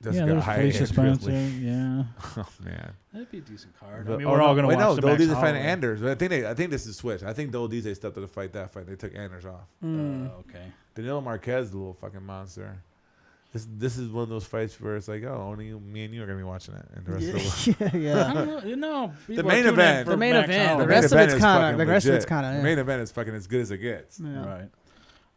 There's Felicia Spencer. Yeah. Oh man, that'd be a decent card. I mean, we're all gonna watch. No, Dolidze fighting Anders. I think this is switch. I think Dolidze stepped to fight that fight. They took Anders off. Okay. Danilo Marquez, the little fucking monster. This is one of those fights where it's like, oh, only me and you are gonna be watching it, and the rest of the the main event. The main event. The rest of it's kind of. The rest of it's kind of. The main event is fucking as good as it gets. Yeah. Right.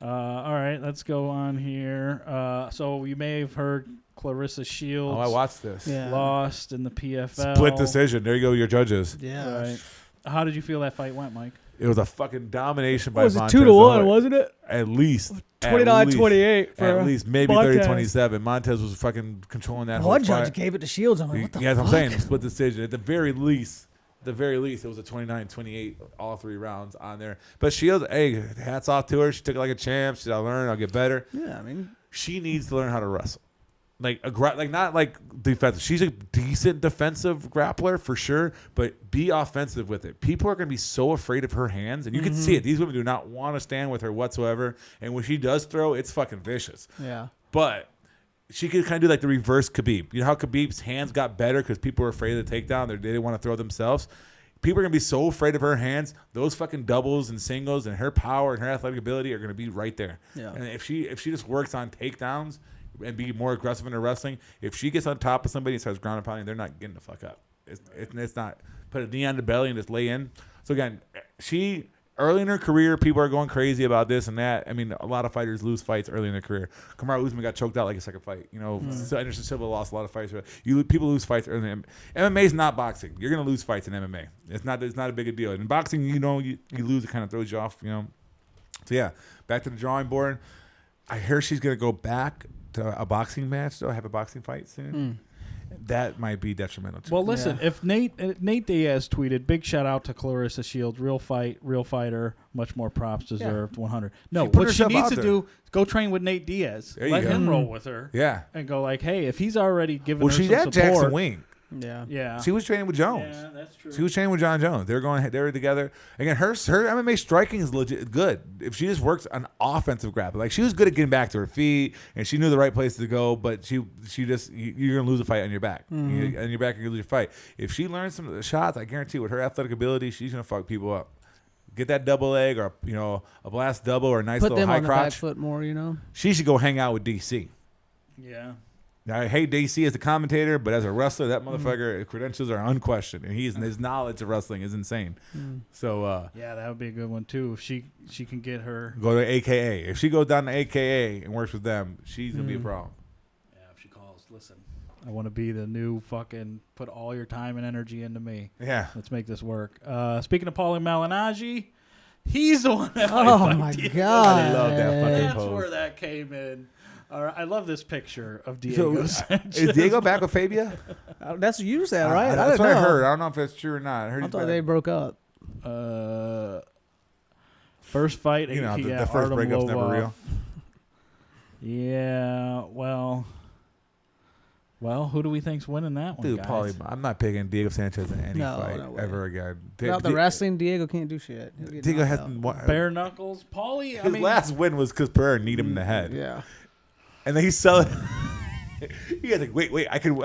All right. Let's go on here. So you may have heard Clarissa Shields. Oh, I watched this. Yeah. Lost in the PFL. Split decision. There you go, your judges. Yeah. Right. How did you feel that fight went, Mike? It was a fucking domination by Montez. Was it 2-1, wasn't it? At least. 29-28. At least. Maybe 30-27. Montez was fucking controlling that whole fight. One judge gave it to Shields. I'm like, what the fuck? Yeah, that's what I'm saying. Split decision. At the very least, it was a 29-28, all 3 rounds on there. But Shields, hey, hats off to her. She took it like a champ. She said, I'll learn. I'll get better. Yeah, I mean. She needs to learn how to wrestle. not like defensive. She's a decent defensive grappler for sure, but be offensive with it. People are going to be so afraid of her hands, and you can see it. These women do not want to stand with her whatsoever, and when she does throw, it's fucking vicious. Yeah. But she could kind of do like the reverse Khabib. You know how Khabib's hands got better because people were afraid of the takedown? They didn't want to throw themselves. People are going to be so afraid of her hands. Those fucking doubles and singles and her power and her athletic ability are going to be right there. Yeah. And if she just works on takedowns and be more aggressive in her wrestling, if she gets on top of somebody and starts ground and pounding, they're not getting the fuck up. It's not put a knee on the belly and just lay in. So again, early in her career, people are going crazy about this and that. I mean, a lot of fighters lose fights early in their career. Kamaru Uzman got choked out like a second fight. Anderson Silva lost a lot of fights. People lose fights early. MMA is not boxing. You're gonna lose fights in MMA. It's not a big a deal. In boxing, you lose, it kind of throws you off. So yeah, back to the drawing board. I hear she's gonna go back to a boxing match. Though have a boxing fight soon. That might be detrimental to Well, listen, if Nate Diaz tweeted, big shout out to Clarissa Shields, real fighter, much more props deserved, 100. No, what she needs to do is go train with Nate Diaz. Let him roll with her. Yeah. And go like, hey, if he's already given her some support. Well, she had Jackson Wing. Yeah. She was training with Jones. Yeah, that's true. She was training with John Jones. They were together. Again, her MMA striking is legit good. If she just works on offensive grappling, like she was good at getting back to her feet and she knew the right place to go, but she just you're gonna lose a fight on your back. On your back, you're gonna lose your fight. If she learns some of the shots, I guarantee with her athletic ability, she's gonna fuck people up. Get that double leg or a blast double or a nice little high crotch. Put them on the back foot more, She should go hang out with DC. Yeah. Now, I hate DC as a commentator, but as a wrestler, that motherfucker, his credentials are unquestioned, and his knowledge of wrestling is insane. So yeah, that would be a good one too. If she can get her go to AKA. If she goes down to AKA and works with them, she's gonna be a problem. Yeah, if she calls, listen, I want to be the new fucking put all your time and energy into me. Yeah, let's make this work. Speaking of Paulie Malignaggi, he's the one. That my god, I love that fucking That's pose. where that came in. All right, I love this picture of Diego. Is Diego back with Fabia? That's what you said, right? That's what I heard. I don't know if that's true or not. I thought they broke up. First fight, the first breakup's never real. Yeah, well, who do we think's winning that one, Dude, guys? Paulie, I'm not picking Diego Sanchez in any fight ever again. Without the wrestling, Diego can't do shit. Diego has bare knuckles. Paulie, his last win was because Pereira kneed him in the head. Yeah. And then he's selling. He had like, wait. I could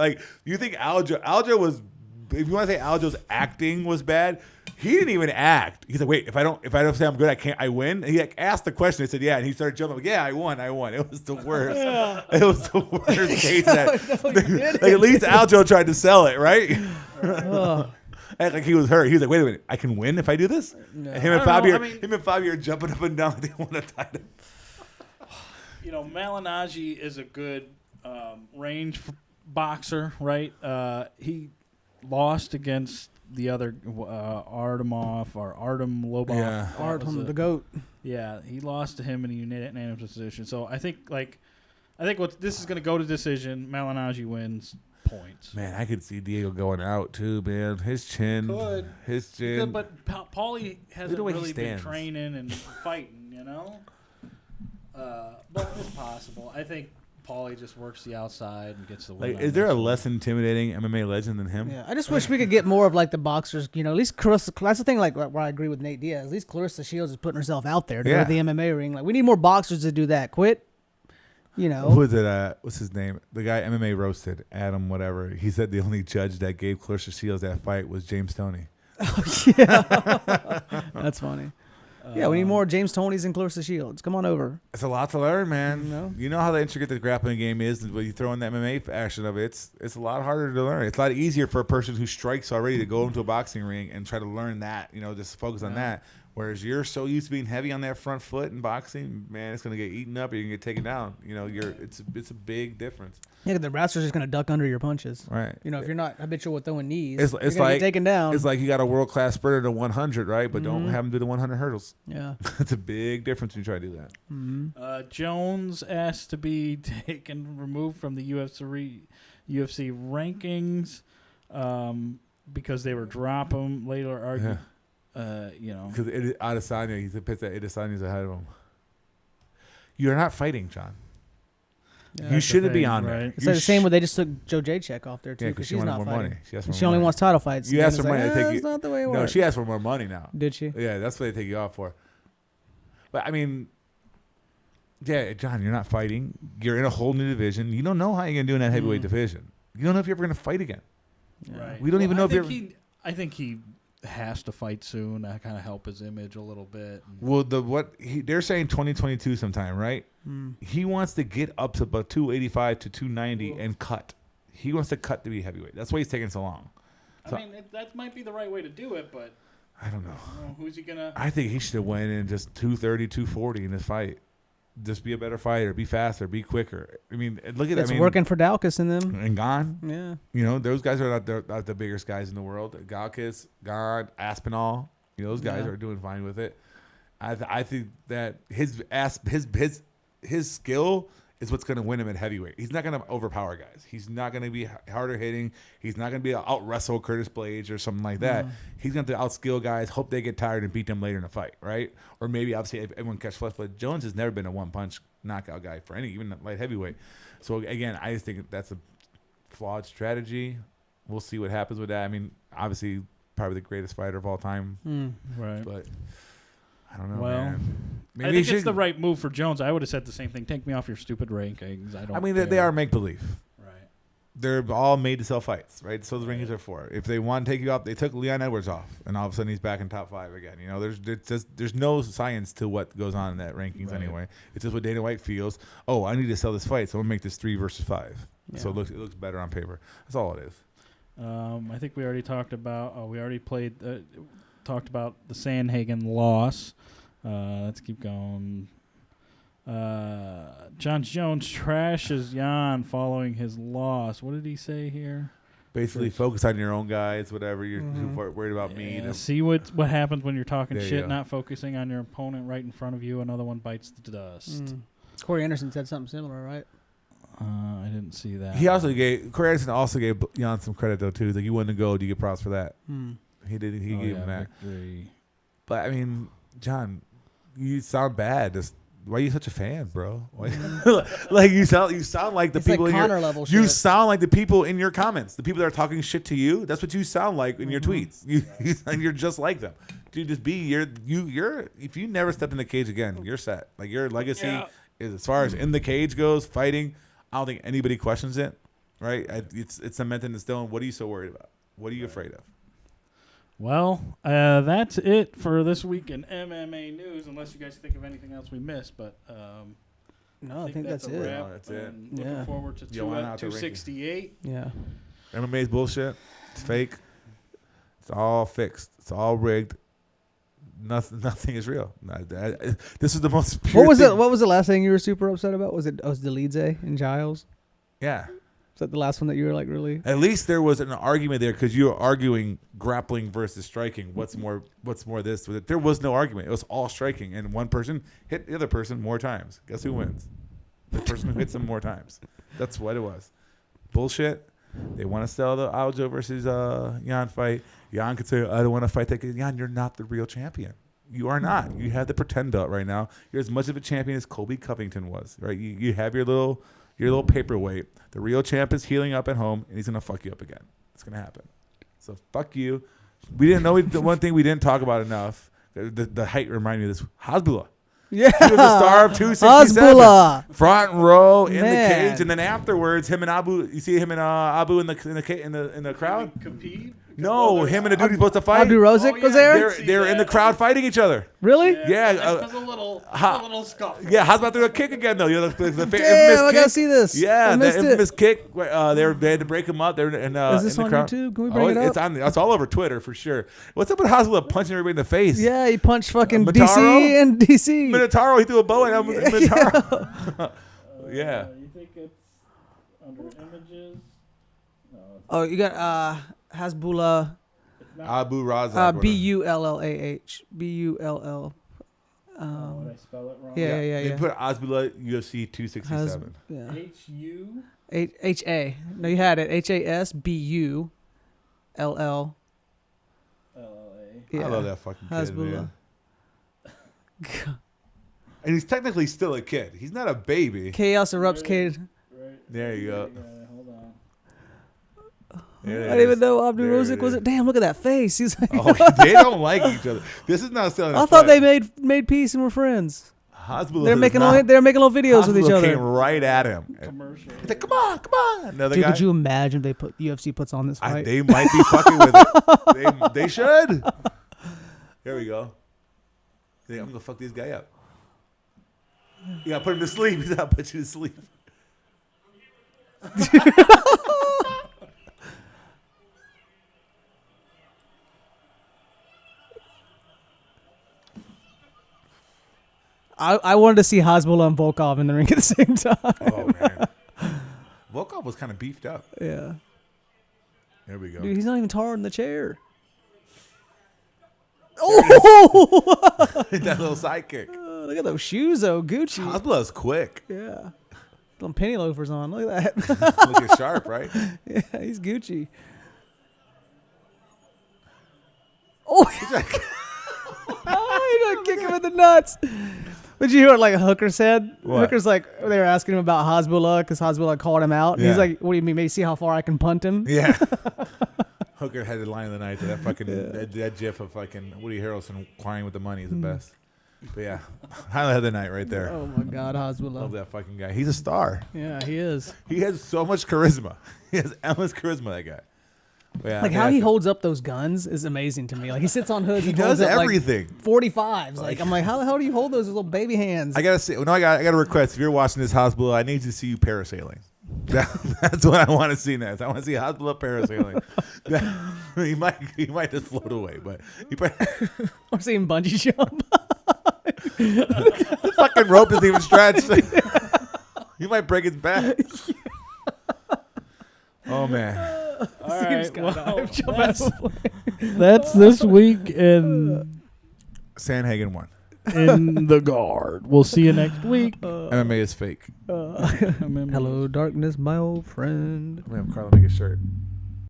You think Aljo was? If you want to say Aljo's acting was bad, he didn't even act. He's like, wait, if I don't say I'm good, I win. And he asked the question. He said, yeah, and he started jumping. Like, yeah, I won. It was the worst. It was the worst case. At least Aljo tried to sell it, right? Act like he was hurt. He was like, wait a minute, I can win if I do this. No. And him and Fabio are jumping up and down. They want to title. Malignaggi is a good range boxer, right? He lost against the other Artem Lobov. Yeah. Artem the GOAT. Yeah, he lost to him in a unanimous decision. So I think what this is going to go to decision. Malignaggi wins points. Man, I could see Diego going out too, man. His chin. But Paulie hasn't really been training and fighting, But it's possible. I think Paulie just works the outside and gets the win. Is there a less intimidating MMA legend than him? Yeah, I just wish we could get more of the boxers. At least Clarissa. That's the thing. Where I agree with Nate Diaz. At least Clarissa Shields is putting herself out there to go to the MMA ring. We need more boxers to do that. Quit. Who is it? What's his name? The guy MMA roasted, Adam whatever. He said the only judge that gave Clarissa Shields that fight was James Toney. Oh yeah, that's funny. Yeah, we need more James Tonys and Clarissa Shields. Come on over. It's a lot to learn, man. You know how intricate the grappling game is when you throw in the MMA action of it. It's a lot harder to learn. It's a lot easier for a person who strikes already to go into a boxing ring and try to learn that, just focus on that. Whereas you're so used to being heavy on that front foot in boxing, man, it's going to get eaten up or you're going to get taken down. It's a big difference. Yeah, the wrestler's just going to duck under your punches. Right. If you're not habitual with throwing knees, it's you're going to get taken down. It's like you got a world-class sprinter to 100, right? But don't have him do the 100 hurdles. Yeah. It's a big difference when you try to do that. Mm-hmm. Jones asked to be removed from the UFC rankings because they were dropping later arguing. Because Adesanya, he's pissed that Adesanya's ahead of him. You're not fighting, John. You shouldn't be on there. It's like the same way they just took Joe Jacek off there too because she's not fighting. She only wants title fights. You asked for money. That's not the way it works. No, she asked for more money now. Did she? Yeah, that's what they take you off for. But I mean, yeah, John, you're not fighting. You're in a whole new division. You don't know how you're gonna do in that heavyweight division. You don't know if you're ever gonna fight again. Right. We don't even know if you're. I think he has to fight soon to kind of help his image a little bit. Well, they're saying 2022 sometime, right? He wants to get up to about 285 to 290 and cut. He wants to cut to be heavyweight. That's why he's taking so long. So, I mean, that might be the right way to do it, but I don't know. Who's he gonna? I think he should have went in just 230, 240 in this fight. Just be a better fighter, be faster, be quicker. I mean, look at that. It's working for Daukaus and them. And Gone. Yeah. You know, those guys are not the biggest guys in the world. Daukaus, Gone, Aspinall. You know, those guys are doing fine with it. I think that his skill is what's going to win him at heavyweight. He's not going to overpower guys. He's not going to be harder hitting. He's not going to be out wrestle Curtis Blades or something like that. He's going to outskill guys, hope they get tired and beat them later in the fight, right? Or maybe obviously if everyone catch flesh. But Jones has never been a one punch knockout guy for even light heavyweight. So again, I just think that's a flawed strategy. We'll see what happens with that. I mean, obviously probably the greatest fighter of all time, right? But I don't know. Well, man. I think it's the right move for Jones. I would have said the same thing. Take me off your stupid rankings. I mean, they are make believe. Right. They're all made to sell fights, right? So the rankings are for. If they want to take you off, they took Leon Edwards off, and all of a sudden he's back in top 5 again. You know, there's no science to what goes on in that rankings anyway. It's just what Dana White feels. Oh, I need to sell this fight, so I'm gonna make this 3 versus 5. Yeah. So it looks better on paper. That's all it is. I think we already talked about. Talked about the Sandhagen loss. Let's keep going. John Jones trashes Jan following his loss. What did he say here? Basically, focus on your own guys, whatever. You're too worried about me. See what happens when you're talking shit, not focusing on your opponent right in front of you. Another one bites the dust. Corey Anderson said something similar, right? I didn't see that. Corey Anderson also gave Jan some credit though too. He's like, you won the gold, you get props for that. He did. He gave him that. Victory. But I mean, John, you sound bad. Why are you such a fan, bro? Like you sound like the people in your level you shit. sound like the people in your comments, the people that are talking shit to you. That's what you sound like in your tweets. You're just like them. Dude, just be you're. If you never step in the cage again, you're set. Like your legacy is as far as in the cage goes, fighting. I don't think anybody questions it, right? It's cemented in stone. What are you so worried about? What are you afraid of? Well, that's it for this week in MMA news. Unless you guys think of anything else we missed, but no, I think that's it. No, that's it. Looking forward to 268. Yeah, MMA's bullshit. It's fake. It's all fixed. It's all rigged. Nothing is real. This is the most pure thing. What was the last thing you were super upset about? Was it Delidze and Giles? Yeah. Is that the last one that you were like really? At least there was an argument there because you were arguing grappling versus striking. What's more this? There was no argument. It was all striking, and one person hit the other person more times. Guess who wins? The person who hits them more times. That's what it was. Bullshit. They want to sell the Aljo versus Jan fight. Jan could say, I don't want to fight that guy. Jan, you're not the real champion. You are not. You have the pretend belt right now. You're as much of a champion as Colby Covington was, right? You have your little paperweight. The real champ is healing up at home, and he's going to fuck you up again. It's going to happen. So fuck you. We didn't know the one thing we didn't talk about enough. The height reminded me of this. Hasbulla. Yeah. He was the star of 267. Hasbulla. Front row in the cage, and then afterwards, him and Abu. You see him and Abu in the crowd. Khabib? No, him and the dude he's supposed to fight. Abdu Rozik was there. They're in the crowd fighting each other. Really? Yeah. There's a little scuffle. Yeah, how's about to do a kick again though? The Damn, infamous I gotta kick. see this. Yeah, the infamous kick. They had to break him up. They're in Is this in the on crowd. YouTube? Can we bring it up? It's all over Twitter for sure. What's up with Hasbulla punching everybody in the face? Yeah, he punched fucking Minotauro? DC and DC. Minotauro, he threw a bow at him. Minotauro. Yeah. You think it's under images? No. Oh, you got Hasbulla. Abu Razak. Bullah. Bull. Did I spell it wrong? Yeah. They put Hasbulla UFC 267. Yeah. H-U? H-A. No, you had it. Hasbull. L-L-A. Yeah. I love that fucking kid, Hasbulla. man. And he's technically still a kid. He's not a baby. Chaos erupts. There you go. Hold on. I didn't even know Abdul was it. Damn, look at that face. He's like, They don't like each other. This is not selling. I thought they made peace and were friends. Hasbulla They're making little videos with each Hasbulla other. came right at him. Commercial. He's like, come on. Another Dude, guy. could you imagine if UFC puts on this fight? They might be fucking with it. They should. Here we go. I'm gonna fuck this guy up. You gotta put him to sleep. He's gotta put you to sleep. I wanted to see Hasbulla and Volkov in the ring at the same time. Oh man, Volkov was kind of beefed up. Yeah. There we go. Dude, he's not even taller in the chair. Oh! That little sidekick. Look at those shoes, though. Gucci. Hasbulla's quick. Yeah. Little penny loafers on. Look at that. Looking sharp, right? Yeah, he's Gucci. Oh! He's gonna kick him in the nuts. Did you hear what like Hooker said? What? Hooker's like, they were asking him about Hasbulla because Hasbulla called him out. And he's like, what do you mean? Maybe see how far I can punt him? Yeah. Hooker had the line of the night. That fucking that gif of fucking Woody Harrelson crying with the money is the best. But yeah, highlight of the night right there. Oh my God, Hasbulla. Love that fucking guy. He's a star. Yeah, he is. He has so much charisma. He has endless charisma. That guy. But yeah, Like how he holds up those guns is amazing to me. Like he sits on hoods. He and does holds up, everything. Like 45s. Like I'm like, how the hell do you hold those with little baby hands? I gotta say, I got a request. If you're watching this Hasbulla, I need to see you parasailing. That's what I want to see next. I want to see Hasbulla parasailing. He might just float away, but I'm seeing bungee jump. the fucking rope isn't even stretched. He might break his back. Oh man. All right. Well, That's that's this week in Sandhagen won. in the guard. We'll see you next week. MMA is fake. Hello, darkness, my old friend. I'm gonna have Carla make a shirt.